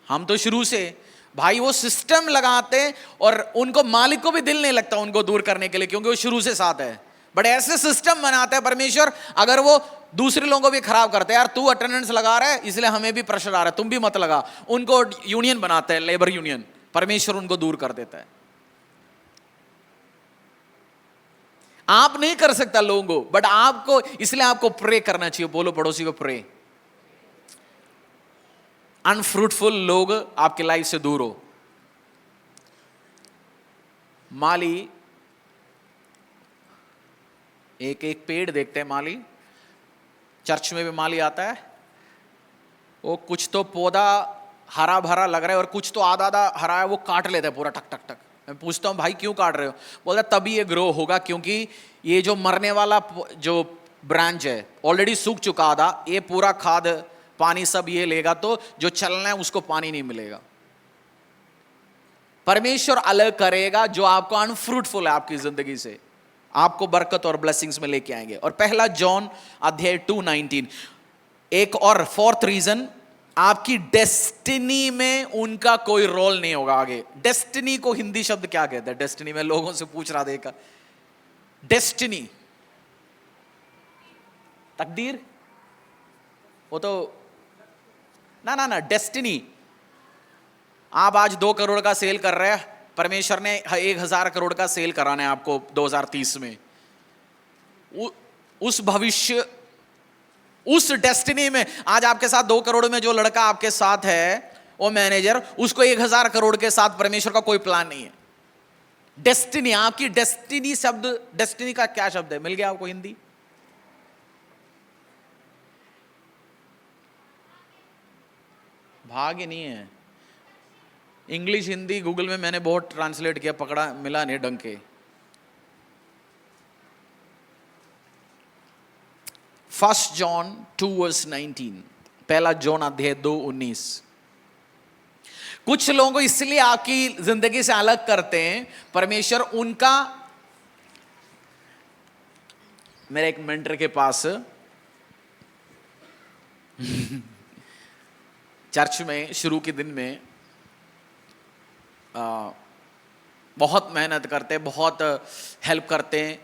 हम तो शुरू से भाई वो सिस्टम लगाते हैं, और उनको मालिक को भी दिल नहीं लगता उनको दूर करने के लिए, क्योंकि वो शुरू से साथ है। बट ऐसे सिस्टम बनाते हैं परमेश्वर, अगर वो दूसरे लोगों को भी खराब करते हैं, यार तू अटेंडेंस लगा रहा है इसलिए हमें भी प्रेशर आ रहा है, तुम भी मत लगा। उनको यूनियन बनाते हैं, लेबर यूनियन, परमेश्वर उनको दूर कर देता है। आप नहीं कर सकता लोगों को, बट आपको, इसलिए आपको प्रे करना चाहिए। बोलो पड़ोसी को प्रे, अनफ्रूटफुल लोग आपके लाइफ से दूर हो। माली, एक एक पेड़ देखते हैं माली, चर्च में भी माली आता है, वो कुछ तो पौधा हरा भरा लग रहा है और कुछ तो आधा आधा हरा है, वो काट लेता है पूरा, टक टक टक। मैं पूछता हूँ भाई क्यों काट रहे हो, बोलता तभी ये ग्रो होगा, क्योंकि ये जो मरने वाला जो ब्रांच है ऑलरेडी सूख चुका आधा, ये पूरा खाद पानी सब ये लेगा, तो जो चलना है उसको पानी नहीं मिलेगा। परमेश्वर अलग करेगा जो आपको अनफ्रूटफुल है आपकी जिंदगी से, आपको बरकत और ब्लेसिंग्स में लेके आएंगे। और 1 जॉन अध्याय 2:19, एक और 4th रीजन, आपकी डेस्टिनी में उनका कोई रोल नहीं होगा आगे। डेस्टिनी को हिंदी शब्द क्या कहते हैं? डेस्टिनी में लोगों से पूछ रहा देखा, डेस्टिनी तकदीर, वो तो ना डेस्टिनी। आप आज 2 करोड़ का सेल कर रहे हैं, परमेश्वर ने 1000 करोड़ का सेल कराना है आपको 2030 में। उस भविष्य, उस डेस्टिनी में, आज आपके साथ 2 करोड़ में जो लड़का आपके साथ है, वो मैनेजर, उसको 1000 करोड़ के साथ परमेश्वर का कोई प्लान नहीं है। डेस्टिनी, आपकी डेस्टिनी शब्द, डेस्टिनी का क्या शब्द है, मिल गया आपको हिंदी? भाग्य नहीं है। इंग्लिश हिंदी गूगल में मैंने बहुत ट्रांसलेट किया, पकड़ा मिला नहीं ढंग के। 1 जॉन 2:19, 1 जॉन अध्याय 2:19। कुछ लोगों को इसलिए आपकी जिंदगी से अलग करते हैं परमेश्वर, उनका, मेरे एक मेंटर के पास चर्च में शुरू के दिन में बहुत मेहनत करते, बहुत हेल्प करते हैं।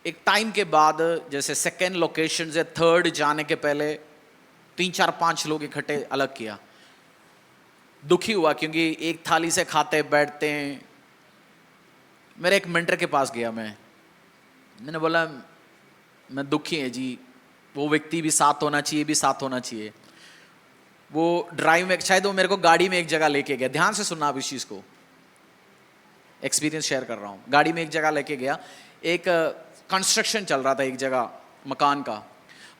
एक टाइम के बाद, जैसे 2nd लोकेशन से 3rd जाने के पहले 3, 4, 5 लोग इकट्ठे अलग किया। दुखी हुआ, क्योंकि एक थाली से खाते बैठते हैं। मेरे एक मेंटर के पास गया, मैंने बोला मैं दुखी है जी, वो व्यक्ति भी साथ होना चाहिए, भी साथ होना चाहिए। वो ड्राइव में, शायद वो मेरे को गाड़ी में एक जगह लेके गया, ध्यान से सुनना आप इस चीज को, एक्सपीरियंस शेयर कर रहा हूं। गाड़ी में एक जगह लेके गया, एक कंस्ट्रक्शन चल रहा था एक जगह मकान का।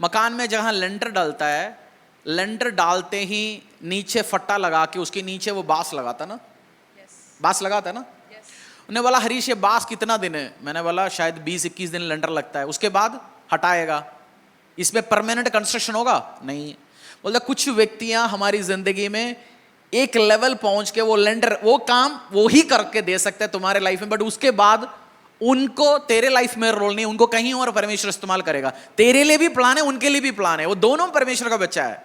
मकान में जहां लेंटर डलता है, लेंटर डालते ही नीचे फट्टा लगा के उसके नीचे वो बांस लगाता ना, बांस लगाता है ना, उन्होंने बोला हरीश ये बांस कितना दिन है? मैंने बोला शायद 20-21 दिन लंडर लगता है, उसके बाद हटाएगा, इसमें परमानेंट कंस्ट्रक्शन होगा? नहीं। बोलता कुछ व्यक्तियां हमारी जिंदगी में एक लेवल पहुंच के वो लेंडर वो काम वो ही करके दे सकते हैं तुम्हारे लाइफ में, बट उसके बाद उनको तेरे लाइफ में रोल नहीं, उनको कहीं और परमेश्वर इस्तेमाल करेगा। तेरे लिए भी प्लान है, उनके लिए भी प्लान है, वो दोनों परमेश्वर का बच्चा है।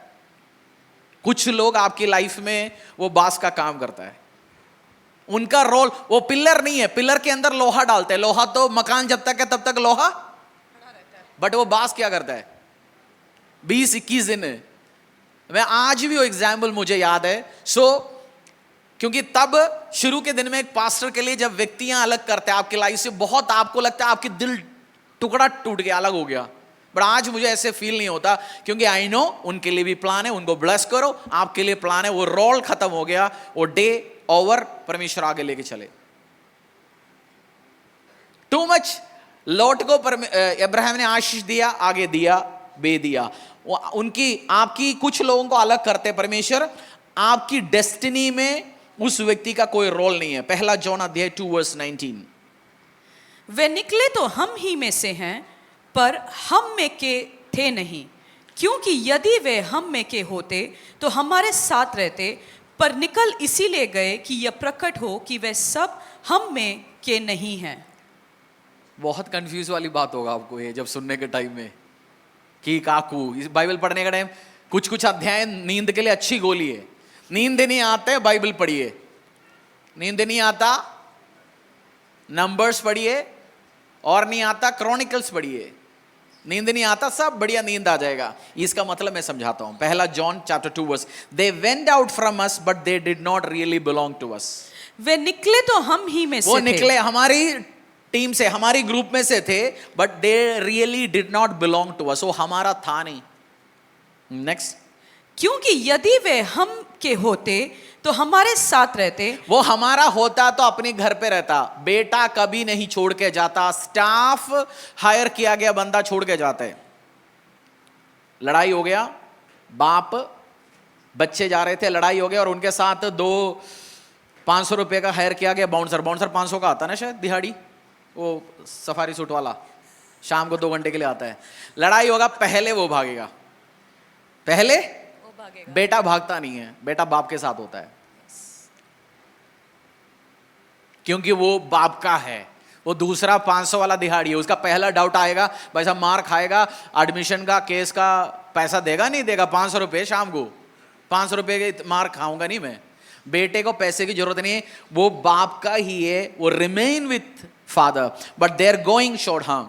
कुछ लोग आपकी लाइफ में वो बांस का काम करता है, उनका रोल वो पिलर नहीं है, पिलर के अंदर लोहा डालते हैं, लोहा तो मकान जब तक है तब तक लोहा, बट वो बांस क्या करता है? 20-21 दिन। मैं आज भी वो एग्जाम्पल मुझे याद है। क्योंकि तब शुरू के दिन में एक पास्टर के लिए जब व्यक्तियां अलग करते हैं आपकी लाइफ से, बहुत आपको लगता है आपकी दिल टुकड़ा टूट गया, अलग हो गया, बट आज मुझे ऐसे फील नहीं होता, क्योंकि आई नो उनके लिए भी प्लान है, उनको ब्लेस करो, आपके लिए प्लान है। वो रोल खत्म हो गया, वो डे ओवर, परमेश्वर आगे लेके चले। टू मच लॉट को अब्राहम ने आशीष दिया, आगे दिया, बे दिया। उनकी आपकी कुछ लोगों को अलग करते परमेश्वर, आपकी डेस्टिनी में उस व्यक्ति का कोई रोल नहीं है। पहला जॉन अध्याय 2:19। वे निकले तो हम ही में से हैं, पर हम में के थे नहीं, क्योंकि यदि वे हम में के होते तो हमारे साथ रहते, पर निकल इसीलिए गए कि यह प्रकट हो कि वे सब हम में के नहीं हैं। बहुत कंफ्यूज वाली बात होगा आपको ये जब सुनने के टाइम में कि काकू, इस बाइबल पढ़ने के टाइम कुछ कुछ अध्याय नींद के लिए अच्छी गोली है। नींद नहीं आते बाइबल पढ़िए, नींद नहीं आता नंबर्स पढ़िए, और नहीं आता क्रॉनिकल्स पढ़िए, नींद नहीं आता सब बढ़िया नींद आ जाएगा। इसका मतलब मैं समझाता हूं। पहला John chapter 2 they went out from us but they did not really belong to us. वे निकले तो हम ही में से वो थे, निकले हमारी टीम से, हमारी ग्रुप में से थे, but they really did not belong to us, वो हमारा था नहीं। नेक्स्ट, क्योंकि यदि वे हम के होते तो हमारे साथ रहते। वो हमारा होता तो अपने घर पे रहता, बेटा कभी नहीं छोड़ के जाता, स्टाफ हायर किया गया बंदा छोड़ के जाता है। लड़ाई हो गया, बाप बच्चे जा रहे थे, लड़ाई हो गया, और उनके साथ 500 रुपए का हायर किया गया बाउंसर 500 का आता ना शायद दिहाड़ी, वो सफारी सूट वाला, शाम को 2 घंटे के लिए आता है। लड़ाई होगा, पहले वो भागेगा, पहले बेटा भागता नहीं है, बेटा बाप के साथ होता है, क्योंकि वो बाप का है। वो दूसरा 500 वाला दिहाड़ी है, उसका पहला डाउट आएगा, भाई साहब मार खाएगा, एडमिशन का केस का पैसा देगा नहीं देगा, 500 रुपए शाम को, 500 रुपए के मार खाऊंगा नहीं मैं। बेटे को पैसे की जरूरत नहीं है, वो बाप का ही है, वो remain with father, but they are going short harm.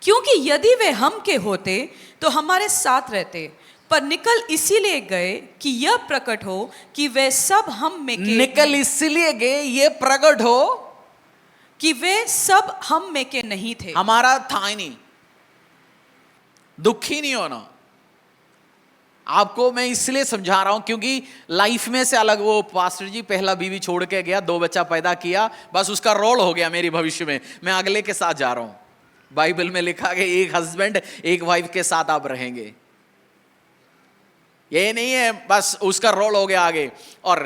क्योंकि यदि वे हम के होते तो हमारे साथ रहते, पर निकल इसीलिए गए कि यह प्रकट हो कि वे सब हम में के, निकल इसलिए गए ये प्रकट हो कि वे सब हम में के नहीं थे। हमारा था ही नहीं। दुखी नहीं होना, आपको मैं इसलिए समझा रहा हूं क्योंकि लाइफ में से अलग, वो पास्टर जी पहला बीवी छोड़ के गया, 2 बच्चा पैदा किया, बस उसका रोल हो गया मेरी भविष्य में, मैं अगले के साथ जा रहा हूं। बाइबल में लिखा है एक हस्बैंड एक वाइफ के साथ आप रहेंगे, ये नहीं है बस उसका रोल हो गया आगे। और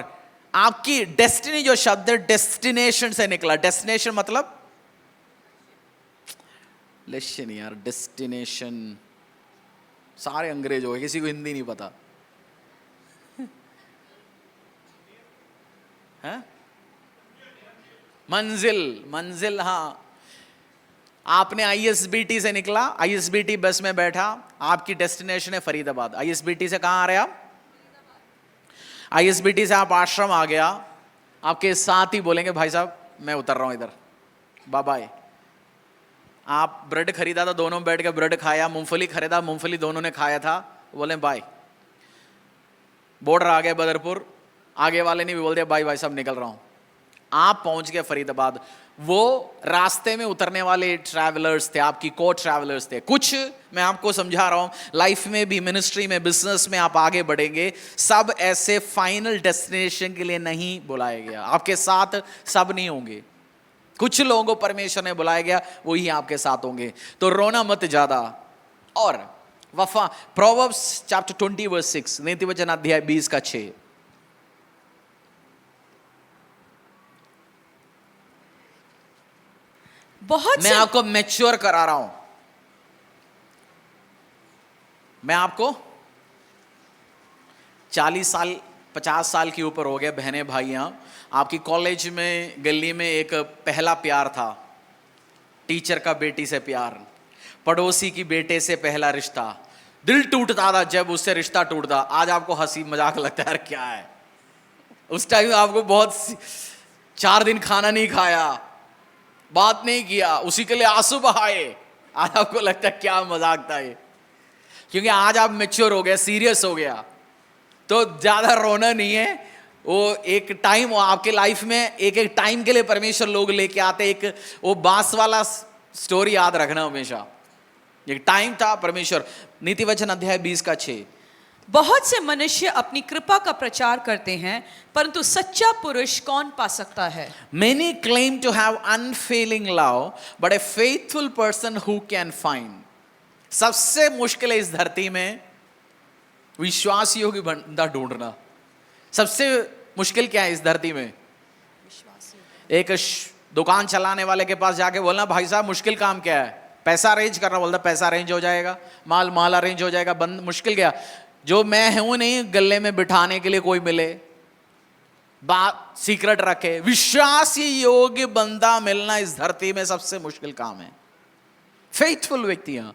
आपकी डेस्टिनी, जो शब्द डेस्टिनेशन से निकला, डेस्टिनेशन मतलब लेशन यार, डेस्टिनेशन सारे अंग्रेज हो गए, किसी को हिंदी नहीं पता है? मंजिल, मंजिल, हाँ। आपने आईएसबीटी से निकला, आईएसबीटी बस में बैठा, आपकी डेस्टिनेशन है फरीदाबाद। आईएसबीटी से कहां आ रहे आप? आईएसबीटी से आप आश्रम आ गया, आपके साथ ही बोलेंगे भाई साहब मैं उतर रहा हूं इधर, बाय बाय। आप ब्रेड खरीदा था, दोनों बैठ के ब्रेड खाया, मूंगफली खरीदा, मूंगफली दोनों ने खाया था, बोले बाय। बॉर्डर आ गए बदरपुर, आगे वाले ने भी बोल दिया बाय भाई साहब निकल रहा हूं। आप पहुंच गए फरीदाबाद। वो रास्ते में उतरने वाले ट्रैवलर्स थे, आपकी को ट्रैवलर्स थे। कुछ मैं आपको समझा रहा हूं, लाइफ में भी, मिनिस्ट्री में, बिजनेस में आप आगे बढ़ेंगे, सब ऐसे फाइनल डेस्टिनेशन के लिए नहीं बुलाया गया, आपके साथ सब नहीं होंगे। कुछ लोगों को परमेश्वर ने बुलाया गया, वही आपके साथ होंगे। तो रोना मत ज्यादा। और वफा, प्रोवर्ब्स चैप्टर 20:6, नीति वचन अध्याय 20 का 6। बहुत मैं से आपको मैच्योर करा रहा हूं। मैं आपको 40 साल 50 साल के ऊपर हो गए बहने भाइयां, आपकी कॉलेज में गली में एक पहला प्यार था, टीचर का बेटी से प्यार, पड़ोसी की बेटे से पहला रिश्ता, दिल टूटता था जब उससे रिश्ता टूटता। आज आपको हंसी मजाक लगता है, यार क्या है, उस टाइम आपको बहुत 4 दिन खाना नहीं खाया, बात नहीं किया, उसी के लिए आंसू बहाए। आज आपको लगता है क्या मजाक था ये, क्योंकि आज आप मैच्योर हो गया, सीरियस हो गया, तो ज्यादा रोना नहीं है। वो एक टाइम आपके लाइफ में एक एक टाइम के लिए परमेश्वर लोग लेके आते। एक वो बांस वाला स्टोरी याद रखना हमेशा, एक टाइम था परमेश्वर। नीति वचन अध्याय 20 का 6। बहुत से मनुष्य अपनी कृपा का प्रचार करते हैं, परंतु सच्चा पुरुष कौन पा सकता है? Many claim to have unfailing love, but a faithful person who can find? सबसे मुश्किल है इस धरती में विश्वास योग्य बंदा ढूंढना। सबसे मुश्किल क्या है इस धरती में? एक दुकान चलाने वाले के पास जाके बोलना, भाई साहब मुश्किल काम क्या है? पैसा अरेंज करना। बोलता पैसा अरेंज हो जाएगा, माल अरेंज हो जाएगा। बंद मुश्किल क्या? जो मैं हूं नहीं गले में बिठाने के लिए कोई मिले, बात सीक्रेट रखे। विश्वास योग्य बंदा मिलना इस धरती में सबसे मुश्किल काम है। फेथफुल व्यक्तियां,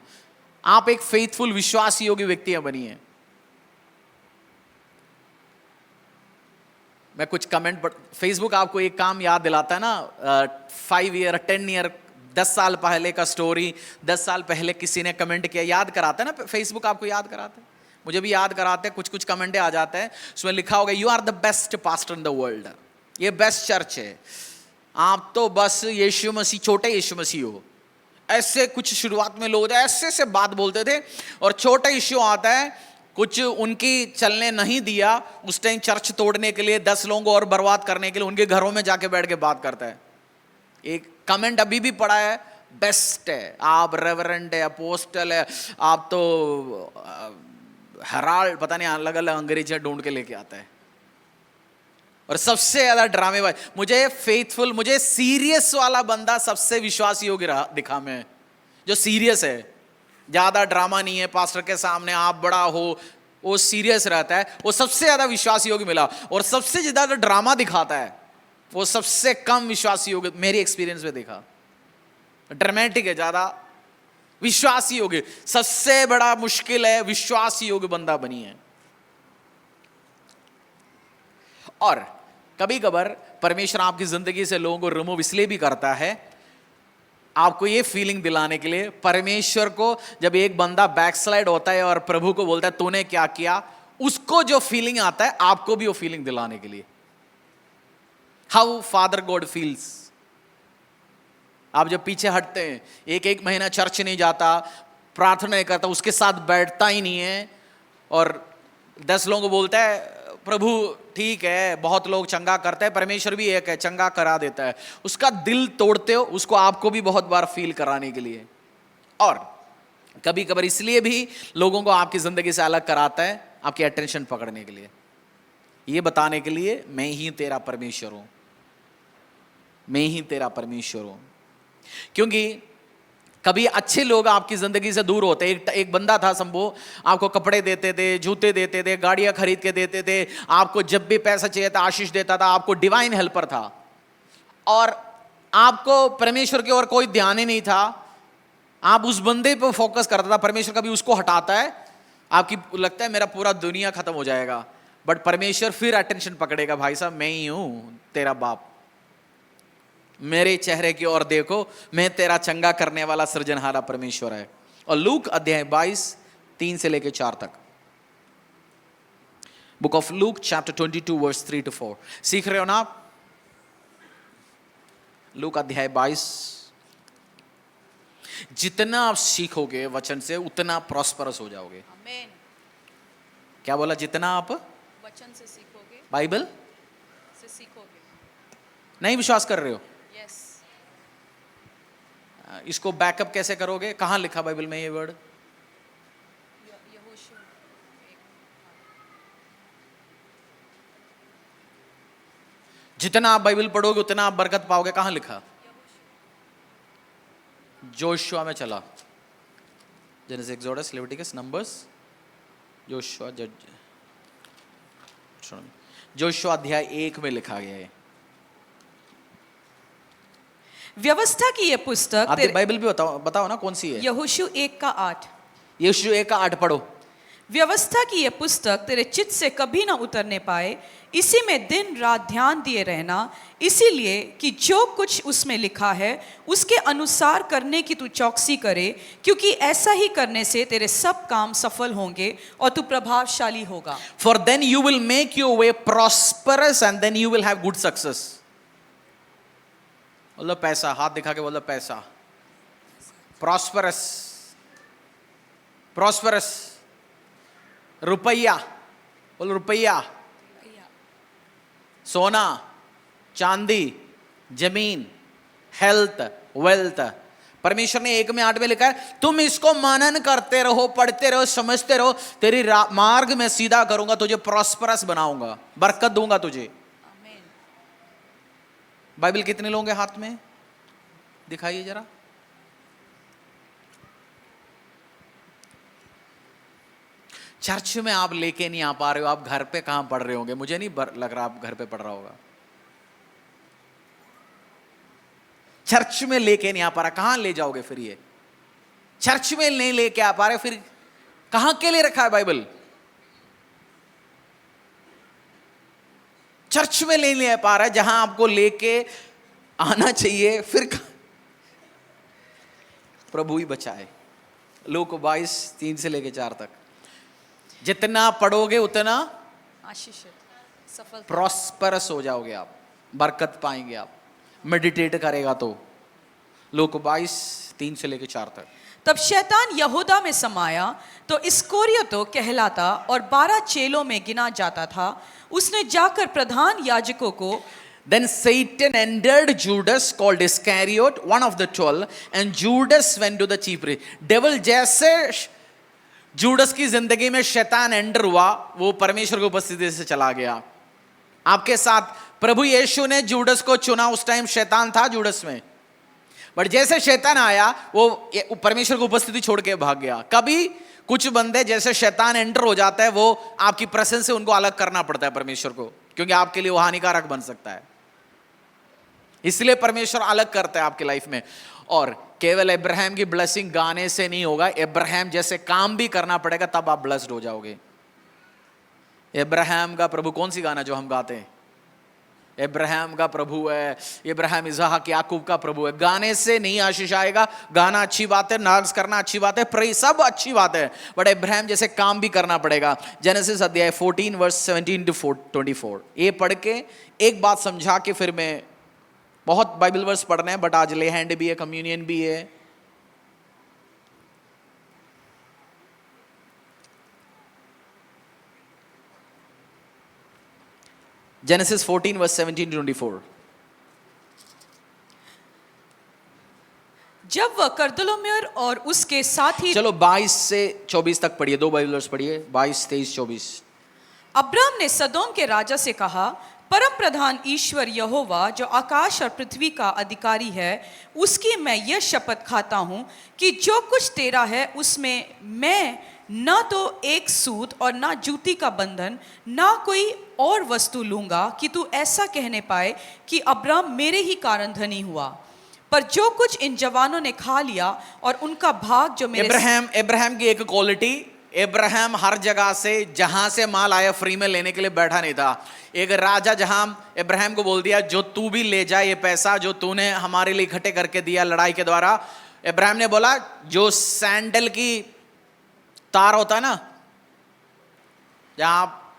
आप एक फेथफुल विश्वास योग्य व्यक्तियां बनिए। मैं कुछ कमेंट फेसबुक आपको एक काम याद दिलाता है ना, 5 ईयर 10 ईयर 10 साल पहले का स्टोरी, 10 साल पहले किसी ने कमेंट किया, याद कराता है ना फेसबुक, आपको याद कराता है, मुझे भी याद कराते हैं। कुछ कमेंट आ जाते हैं, उसमें लिखा होगा you are the best pastor in the world, ये बेस्ट चर्च है, आप तो बस यीशु मसीह, छोटे यीशु मसीह हो। ऐसे कुछ शुरुआत में लोग ऐसे से बात बोलते थे, और छोटा इश्यू आता है, कुछ उनकी चलने नहीं दिया, उस टाइम चर्च तोड़ने के लिए, 10 लोगों को और बर्बाद करने के लिए उनके घरों में जाके बैठ के बात करता है। एक कमेंट अभी भी पड़ा है, बेस्ट है, आप रेवरेंड है, अपोस्टल है, आप तो हेराल्ड, पता नहीं अलग अलग अंग्रेजी ढूंढ के लेके आता है। और सबसे ज्यादा ड्रामेबाज, मुझे फेथफुल, मुझे सीरियस वाला बंदा सबसे विश्वास योग्य दिखा। मैं जो सीरियस है, ज्यादा ड्रामा नहीं है, पास्टर के सामने आप बड़ा हो, वो सीरियस रहता है, वो सबसे ज्यादा विश्वास योग्य मिला। और सबसे ज्यादा ड्रामा दिखाता है वो सबसे कम विश्वास योग्य, मेरी एक्सपीरियंस में देखा। ड्रामेटिक है, ज्यादा विश्वास योग्य सबसे बड़ा मुश्किल है, विश्वास योग्य बंदा बनी है। और कभी कभार परमेश्वर आपकी जिंदगी से लोगों को रिमूव इसलिए भी करता है, आपको ये फीलिंग दिलाने के लिए। परमेश्वर को जब एक बंदा बैकस्लाइड होता है और प्रभु को बोलता है तूने क्या किया, उसको जो फीलिंग आता है आपको भी वो फीलिंग दिलाने के लिए। How father God feels. आप जब पीछे हटते हैं, एक महीना चर्च नहीं जाता, प्रार्थना नहीं करता, उसके साथ बैठता ही नहीं है, और 10 लोगों को बोलता है प्रभु ठीक है, बहुत लोग चंगा करते हैं, परमेश्वर भी एक है, चंगा करा देता है, उसका दिल तोड़ते हो, उसको आपको भी बहुत बार फील कराने के लिए। और कभी कभार इसलिए भी लोगों को आपकी जिंदगी से अलग कराता है, आपकी अटेंशन पकड़ने के लिए, ये बताने के लिए मैं ही तेरा परमेश्वर हूं, मैं ही तेरा परमेश्वर हूं। क्योंकि कभी अच्छे लोग आपकी जिंदगी से दूर होते। एक बंदा था शंभू, आपको कपड़े देते थे, जूते देते थे, गाड़ियां खरीद के देते थे, आपको जब भी पैसा चाहिए था आशीष देता था, आपको डिवाइन हेल्पर था, और आपको परमेश्वर की ओर कोई ध्यान ही नहीं था। आप उस बंदे पर फोकस करता था, परमेश्वर कभी उसको हटाता है, आपकी लगता है मेरा पूरा दुनिया खत्म हो जाएगा, बट परमेश्वर फिर अटेंशन पकड़ेगा, भाई साहब मैं ही हूं तेरा बाप, मेरे चेहरे की ओर देखो, मैं तेरा चंगा करने वाला सृजनहारा परमेश्वर है। और लूक अध्याय 22 3 से लेकर 4 तक, book of Luke chapter 22 verse 3 to 4। सीख रहे हो ना आप? लूक अध्याय 22। जितना आप सीखोगे वचन से उतना प्रॉस्परस हो जाओगे। आमीन। क्या बोला? जितना आप वचन से सीखोगे, बाइबल से सीखोगे। नहीं विश्वास कर रहे हो? यस। इसको बैकअप कैसे करोगे? कहां लिखा बाइबल में ये वर्ड? यहोशू। जितना आप बाइबल पढ़ोगे उतना आप बरकत पाओगे। कहां लिखा? जोशुआ में चला, genesis, exodus, Leviticus, numbers, Joshua, Joshua अध्याय 1 में लिखा गया है। व्यवस्था की ये पुस्तक आप बाइबल भी बताओ ना कौन सी है। यहोशू 1:8। यहोशू 1:8 पढ़ो। व्यवस्था की ये पुस्तक तेरे चित्त से कभी ना उतरने पाए, इसी में दिन रात ध्यान दिए रहना, इसीलिए कि जो कुछ उसमें लिखा है उसके अनुसार करने की तू चौकसी करे, क्योंकि ऐसा ही करने से तेरे सब काम सफल होंगे और तू प्रभावशाली होगा। For then you will make your way prosperous and then you will have good success। बोलो पैसा, हाथ दिखा के बोलो पैसा। Prosperous, prosperous. रुपया, बोलो रुपया। सोना, चांदी, जमीन, हेल्थ, वेल्थ। परमेश्वर ने 1:8 में लिखा है तुम इसको मनन करते रहो, पढ़ते रहो, समझते रहो, तेरी मार्ग में सीधा करूंगा, तुझे प्रॉस्परस बनाऊंगा, बरकत दूंगा तुझे। बाइबल कितने लोगों के हाथ में दिखाइए जरा। चर्च में आप लेके नहीं आ पा रहे हो, आप घर पे कहां पढ़ रहे होंगे, मुझे नहीं लग रहा आप घर पे पढ़ रहा होगा। चर्च में लेके नहीं आ पा रहा, कहां ले जाओगे फिर? ये चर्च में नहीं लेके आ पा रहे, फिर कहां के लिए रखा है बाइबल? चर्च में नहीं ले पा रहा है, जहां आपको लेके आना चाहिए, फिर प्रभु ही बचाए। लूका 22:3 से लेके 4 तक। जितना पढ़ोगे उतना आशीषित, सफल, प्रॉस्परस हो जाओगे आप, बरकत पाएंगे आप, मेडिटेट करेगा तो। लूका 22:3 से लेके 4 तक। तब शैतान यहूदा में समाया तो इस्करियोतो कहलाता और 12 चेलों में गिना जाता था। उसने जाकर प्रधान याजकों को Then Satan entered Judas called Iscariot, one of the 12, and Judas went to the chief priest. Devil जैसे जूडस की जिंदगी में शैतान एंटर हुआ, वो परमेश्वर की उपस्थिति से चला गया। आपके साथ प्रभु यीशु ने जूडस को चुना, उस टाइम शैतान था जूडस में, बट जैसे शैतान आया वो परमेश्वर की उपस्थिति छोड़ के भाग गया। कभी कुछ बंदे जैसे शैतान एंटर हो जाता है, वो आपकी प्रेजेंस से उनको अलग करना पड़ता है परमेश्वर को, क्योंकि आपके लिए वो हानिकारक बन सकता है। इसलिए परमेश्वर अलग करता है आपकी लाइफ में। और केवल अब्राहम की ब्लेसिंग गाने से नहीं होगा, अब्राहम जैसे काम भी करना पड़ेगा, तब आप ब्लेस्ड हो जाओगे। अब्राहम का प्रभु कौन सी गाना जो हम गाते हैं? अब्राहम का प्रभु है, इब्राहिम, इसहाक, याकूब का प्रभु है। गाने से नहीं आशीष आएगा। गाना अच्छी बात है, डांस करना अच्छी बात है, प्रे सब अच्छी बात है, बट अब्राहम जैसे काम भी करना पड़ेगा। जेनेसिस अध्याय 14 वर्स 17 to 24। ये पढ़ के एक बात समझा के फिर मैं, बहुत बाइबल वर्स पढ़ने हैं, बट आज ले हैंड भी है, कम्युनियन भी है। Genesis 14 verse 17 to 24। जब वह कर्दलोमेर और उसके साथी, चलो 22 से 24 तक पढ़िए, 2 बाइबल वर्स पढ़िए, 22, 23, 24। अब्राम ने सदोम के राजा से कहा, परम प्रधान ईश्वर यहोवा जो आकाश और पृथ्वी का अधिकारी है, उसकी मैं यह शपथ खाता हूं कि जो कुछ तेरा है उसमें मैं न तो एक सूत और ना जूती का बंधन, ना कोई और वस्तु लूंगा, कि तू ऐसा कहने पाए कि अब्राम मेरे ही कारण धनी हुआ। पर जो कुछ इन जवानों ने खा लिया और उनका भाग जो मेरे अब्राहम की एक क्वालिटी, अब्राहम हर जगह से जहां से माल आया फ्री में लेने के लिए बैठा नहीं था। एक राजा जहां अब्राहम को बोल दिया जो तू भी ले जा, ये पैसा जो तूने हमारे लिए इकट्ठे करके दिया लड़ाई के द्वारा। अब्राहम ने बोला जो सैंडल की तार होता है ना, जहां आप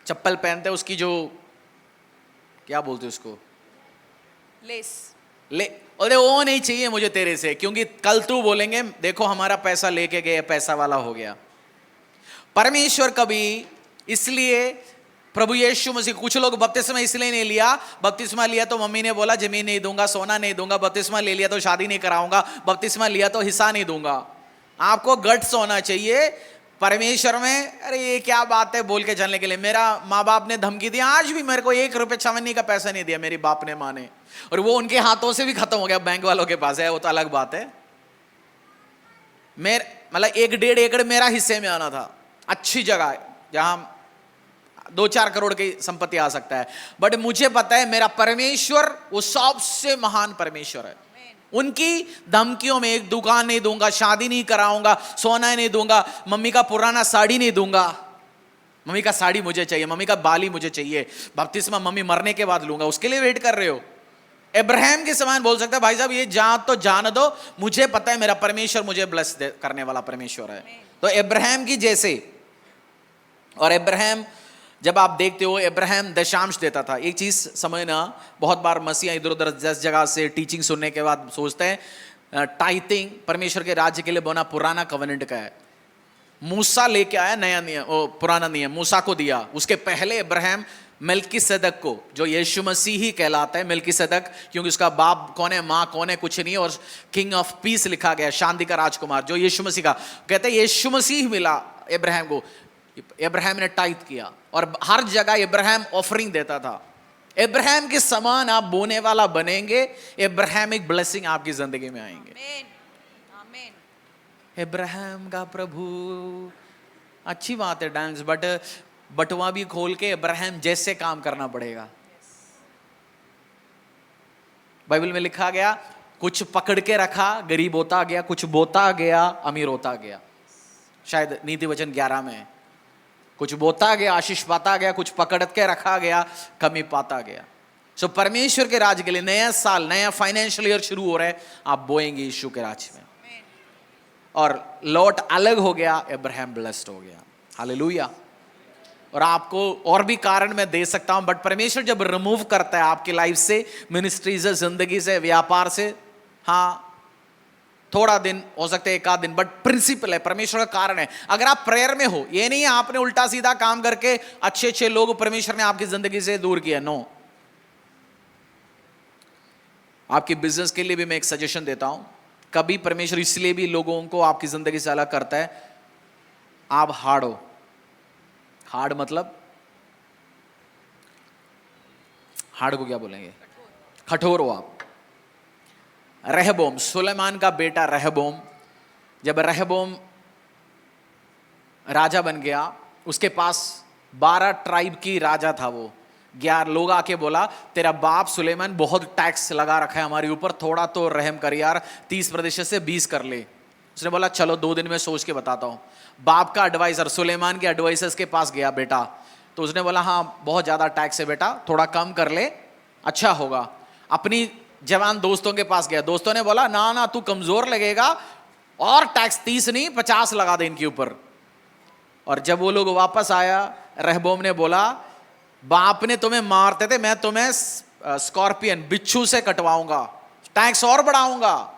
चप्पल पहनते हैं, उसकी जो क्या बोलते हैं उसको, लेस, ले, अरे वो नहीं चाहिए मुझे तेरे से, क्योंकि कल तू बोलेंगे देखो हमारा पैसा लेके गए, पैसा वाला हो गया। परमेश्वर कभी, इसलिए प्रभु यीशु मसीह, कुछ लोग बपतिस्मा इसलिए नहीं लिया, बपतिस्मा लिया तो मम्मी ने बोला जमीन नहीं दूंगा, सोना नहीं दूंगा, बपतिस्मा ले लिया तो शादी नहीं कराऊंगा, बपतिस्मा लिया तो हिस्सा नहीं दूंगा। आपको गट्स होना चाहिए परमेश्वर में। अरे ये क्या बात है बोल के चलने के लिए। मेरा माँ बाप ने धमकी दी, आज भी मेरे को 1 रुपये छावनी का पैसा नहीं दिया मेरी बाप ने, माँ ने, और वो उनके हाथों से भी खत्म हो गया, बैंक वालों के पास है, वो तो अलग बात है। मेरे मतलब 1-1.5 एकड़ मेरा हिस्से में आना था, अच्छी जगह जहां 2-4 करोड़ की संपत्ति आ सकता है, बट मुझे पता है मेरा परमेश्वर वो सबसे महान परमेश्वर है। उनकी धमकियों में एक दुकान नहीं दूंगा, शादी नहीं कराऊंगा, सोना नहीं दूंगा, मम्मी का पुराना साड़ी नहीं दूंगा, मम्मी का साड़ी मुझे चाहिए, मम्मी का बाली मुझे चाहिए, बपतिस्मा मम्मी मरने के बाद लूंगा, उसके लिए वेट कर रहे हो। अब्राहम के समान बोल सकता है भाई साहब ये तो जान दो, मुझे पता है मेरा परमेश्वर मुझे ब्लेस करने वाला परमेश्वर है। तो अब्राहम की जैसे, और अब्राहम जब आप देखते हो अब्राहम दशांश देता था। एक चीज समझना, बहुत बार मसीहा इधर उधर 10 जगह से टीचिंग सुनने के बाद सोचते हैं टाइथिंग परमेश्वर के राज्य के लिए बना पुराना कवेनेंट का है। मूसा लेके आया नया नियम, पुराना नियम मूसा को दिया, उसके पहले अब्राहम मेल्कीसेदक को, जो यीशु मसीह ही कहलाता है मेल्कीसेदक, क्योंकि उसका बाप कौन है, माँ कौन है, कुछ नहीं, और किंग ऑफ पीस लिखा गया, शांति का राजकुमार, जो यीशु मसीह का कहते हैं। यीशु मसीह मिला अब्राहम को, अब्राहम ने टाइथ किया और हर जगह अब्राहम ऑफरिंग देता था। अब्राहम के समान आप बोने वाला बनेंगे, अब्राहमिक ब्लेसिंग आपकी जिंदगी में आएंगे। अब्राहम का प्रभु, अच्छी बात है डांस, बट बटुआ भी खोल के अब्राहम जैसे काम करना पड़ेगा। बाइबल में लिखा गया कुछ पकड़ के रखा गरीब होता गया, कुछ बोता गया अमीर होता गया। शायद नीति वचन 11 में कुछ बोता गया आशीष पाता गया, कुछ पकड़ के रखा गया कमी पाता गया। सो परमेश्वर के राज्य के लिए नया साल, नया फाइनेंशियल ईयर शुरू हो रहा है, आप बोएंगे यीशु के राज्य में। और लॉट अलग हो गया, अब्राहम ब्लेस्ड हो गया। हालेलुया। और आपको और भी कारण मैं दे सकता हूं, बट परमेश्वर जब रिमूव करता है आपकी लाइफ से, मिनिस्ट्री से, जिंदगी से, व्यापार से, हाँ थोड़ा दिन हो सकते हैं, 1 आध दिन, बट प्रिंसिपल है, परमेश्वर का कारण है। अगर आप प्रेयर में हो, ये नहीं है आपने उल्टा सीधा काम करके अच्छे अच्छे लोग परमेश्वर ने आपकी जिंदगी से दूर किया, नो। आपकी बिजनेस के लिए भी मैं एक सजेशन देता हूं, कभी परमेश्वर इसलिए भी लोगों को आपकी जिंदगी से अलग करता है, आप हार्ड हो। हार्ड मतलब, हार्ड को क्या बोलेंगे, कठोर हो आप। रहबोम, सुलेमान का बेटा रहबोम, जब रहबोम राजा बन गया, उसके पास 12 ट्राइब की राजा था। वो 11 लोग आके बोला तेरा बाप सुलेमान बहुत टैक्स लगा रखा है हमारे ऊपर, थोड़ा तो रहम कर यार, 30% से 20 कर ले। उसने बोला चलो 2 दिन में सोच के बताता हूं। बाप का एडवाइजर सुलेमान के एडवाइजर्स के पास गया बेटा, तो उसने बोला हाँ बहुत ज्यादा टैक्स है बेटा, थोड़ा कम कर ले अच्छा होगा। अपनी जवान दोस्तों के पास गया, दोस्तों ने बोला ना ना तू कमजोर लगेगा, और टैक्स 30 नहीं 50 लगा दे इनके ऊपर। और जब वो लोग वापस आया, रहबोम ने बोला बाप ने तुम्हें मारते थे, मैं तुम्हें स्कॉर्पियन बिच्छू से कटवाऊंगा, टैक्स और बढ़ाऊंगा।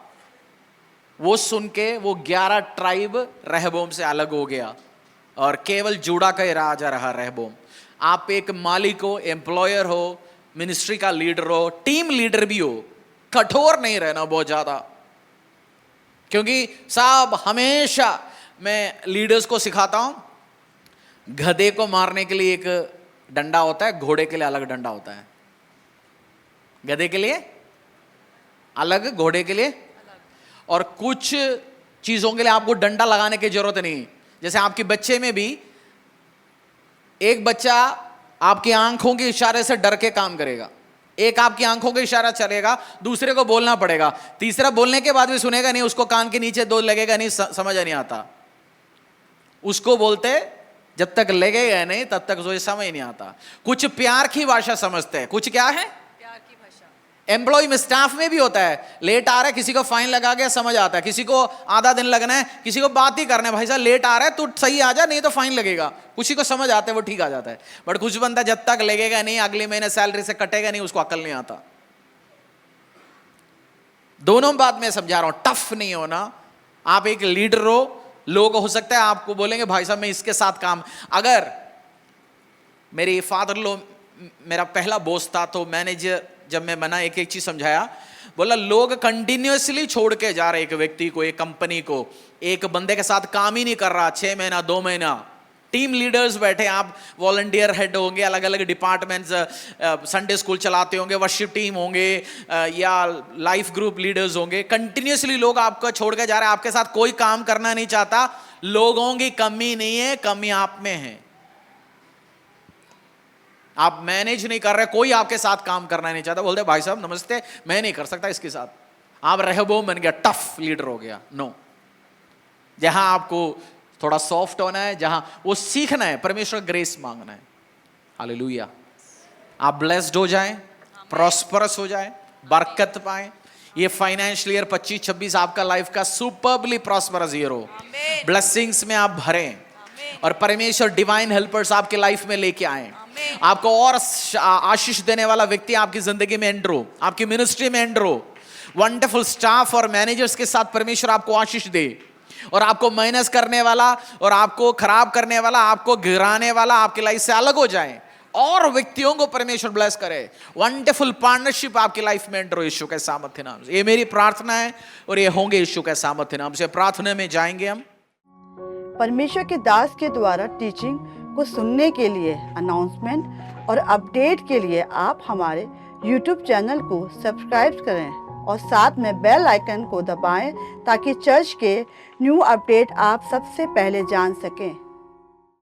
वो सुन के वो 11 ट्राइब रहबोम से अलग हो गया और केवल जूड़ा का ही राजा रहा रहबोम। आप एक मालिक हो, एम्प्लॉयर हो, मिनिस्ट्री का लीडर हो, टीम लीडर भी हो, कठोर नहीं रहना बहुत ज्यादा, क्योंकि साहब हमेशा मैं लीडर्स को सिखाता हूं, गधे को मारने के लिए एक डंडा होता है, घोड़े के लिए अलग डंडा होता है। गधे के लिए अलग, घोड़े के लिए, और कुछ चीजों के लिए आपको डंडा लगाने की जरूरत नहीं। जैसे आपके बच्चे में भी, एक बच्चा आपकी आंखों के इशारे से डर के काम करेगा, एक आपकी आंखों के इशारा चलेगा, दूसरे को बोलना पड़ेगा, तीसरा बोलने के बाद भी सुनेगा नहीं, उसको कान के नीचे 2 लगेगा नहीं, समझ नहीं आता। उसको बोलते जब तक लगेगा नहीं तब तक जो समझ नहीं आता। कुछ प्यार की भाषा समझते हैं, कुछ क्या है प्यार की भाषा। एम्प्लॉय में, स्टाफ में भी होता है, लेट आ रहा है किसी को फाइन लगा गया समझ आता है, किसी को आधा दिन लगना है, किसी को बात ही करना है, भाई साहब लेट आ रहा है तू सही आ जा नहीं तो फाइन लगेगा, किसी को समझ आता है वो ठीक आ जाता है। बट कुछ बंदा जब तक लगेगा नहीं, अगले महीने सैलरी से कटेगा नहीं, उसको अकल नहीं आता। दोनों बात मैं समझा रहा हूं, टफ नहीं होना। आप एक लीडर हो, लोग हो सकता है आपको बोलेंगे भाई साहब मैं इसके साथ काम, अगर मेरे फादर लो मेरा पहला बॉस था, तो मैनेजर जब मैं बना एक एक चीज समझाया, बोला लोग कंटिन्यूअसली छोड़ के जा रहे एक व्यक्ति को, एक कंपनी को, एक बंदे के साथ काम ही नहीं कर रहा 6 महीना 2 महीना टीम लीडर्स बैठे, आप वॉलंटियर हेड होंगे, अलग अलग डिपार्टमेंट्स, संडे स्कूल चलाते होंगे, वर्शिप टीम होंगे, या लाइफ ग्रुप लीडर्स होंगे। कंटिन्यूसली लोग आपको छोड़ के जा रहे हैं, आपके साथ कोई काम करना नहीं चाहता। लोगों की कमी नहीं है, कमी आप में है। आप मैनेज नहीं कर रहे, कोई आपके साथ काम करना नहीं चाहता। बोलते भाई साहब नमस्ते, मैं नहीं कर सकता इसके साथ। आप रहबोम बन गया, टफ लीडर हो गया। नो, जहां आपको थोड़ा सॉफ्ट होना है, जहां वो सीखना है, परमेश्वर ग्रेस मांगना है। हालेलुया। आप ब्लेस्ड हो जाएं, प्रॉस्परस हो जाएं, बरकत पाएं। ये फाइनेंशियल ईयर 25-26 आपका लाइफ का सुपरबली प्रॉस्परस ईयर हो। ब्लेसिंग्स में आप भरें और परमेश्वर डिवाइन हेल्पर्स आपके लाइफ में लेके आए। आपको और आशीष देने वाला व्यक्ति आपकी जिंदगी में एंटर हो, आपकी मिनिस्ट्री में एंटर हो। वंडरफुल स्टाफ और मैनेजर्स के साथ परमेश्वर आपको आशीष दे, और आपको माइनस करने वाला और आपको खराब करने वाला, आपको गिराने वाला आपकी लाइफ से अलग हो जाए, और व्यक्तियों को परमेश्वर ब्लेस करे। वंडरफुल पार्टनरशिप आपकी लाइफ में एंटर हो यीशु के सामर्थ्य नाम से। ये मेरी प्रार्थना है और ये होंगे यीशु के सामर्थ्य नाम से। प्रार्थना में जाएंगे हम। परमेश्वर के दास के द्वारा टीचिंग को सुनने के लिए, अनाउंसमेंट और अपडेट के लिए आप हमारे YouTube चैनल को सब्सक्राइब करें और साथ में बेल आइकन को दबाएं ताकि चर्च के न्यू अपडेट आप सबसे पहले जान सकें।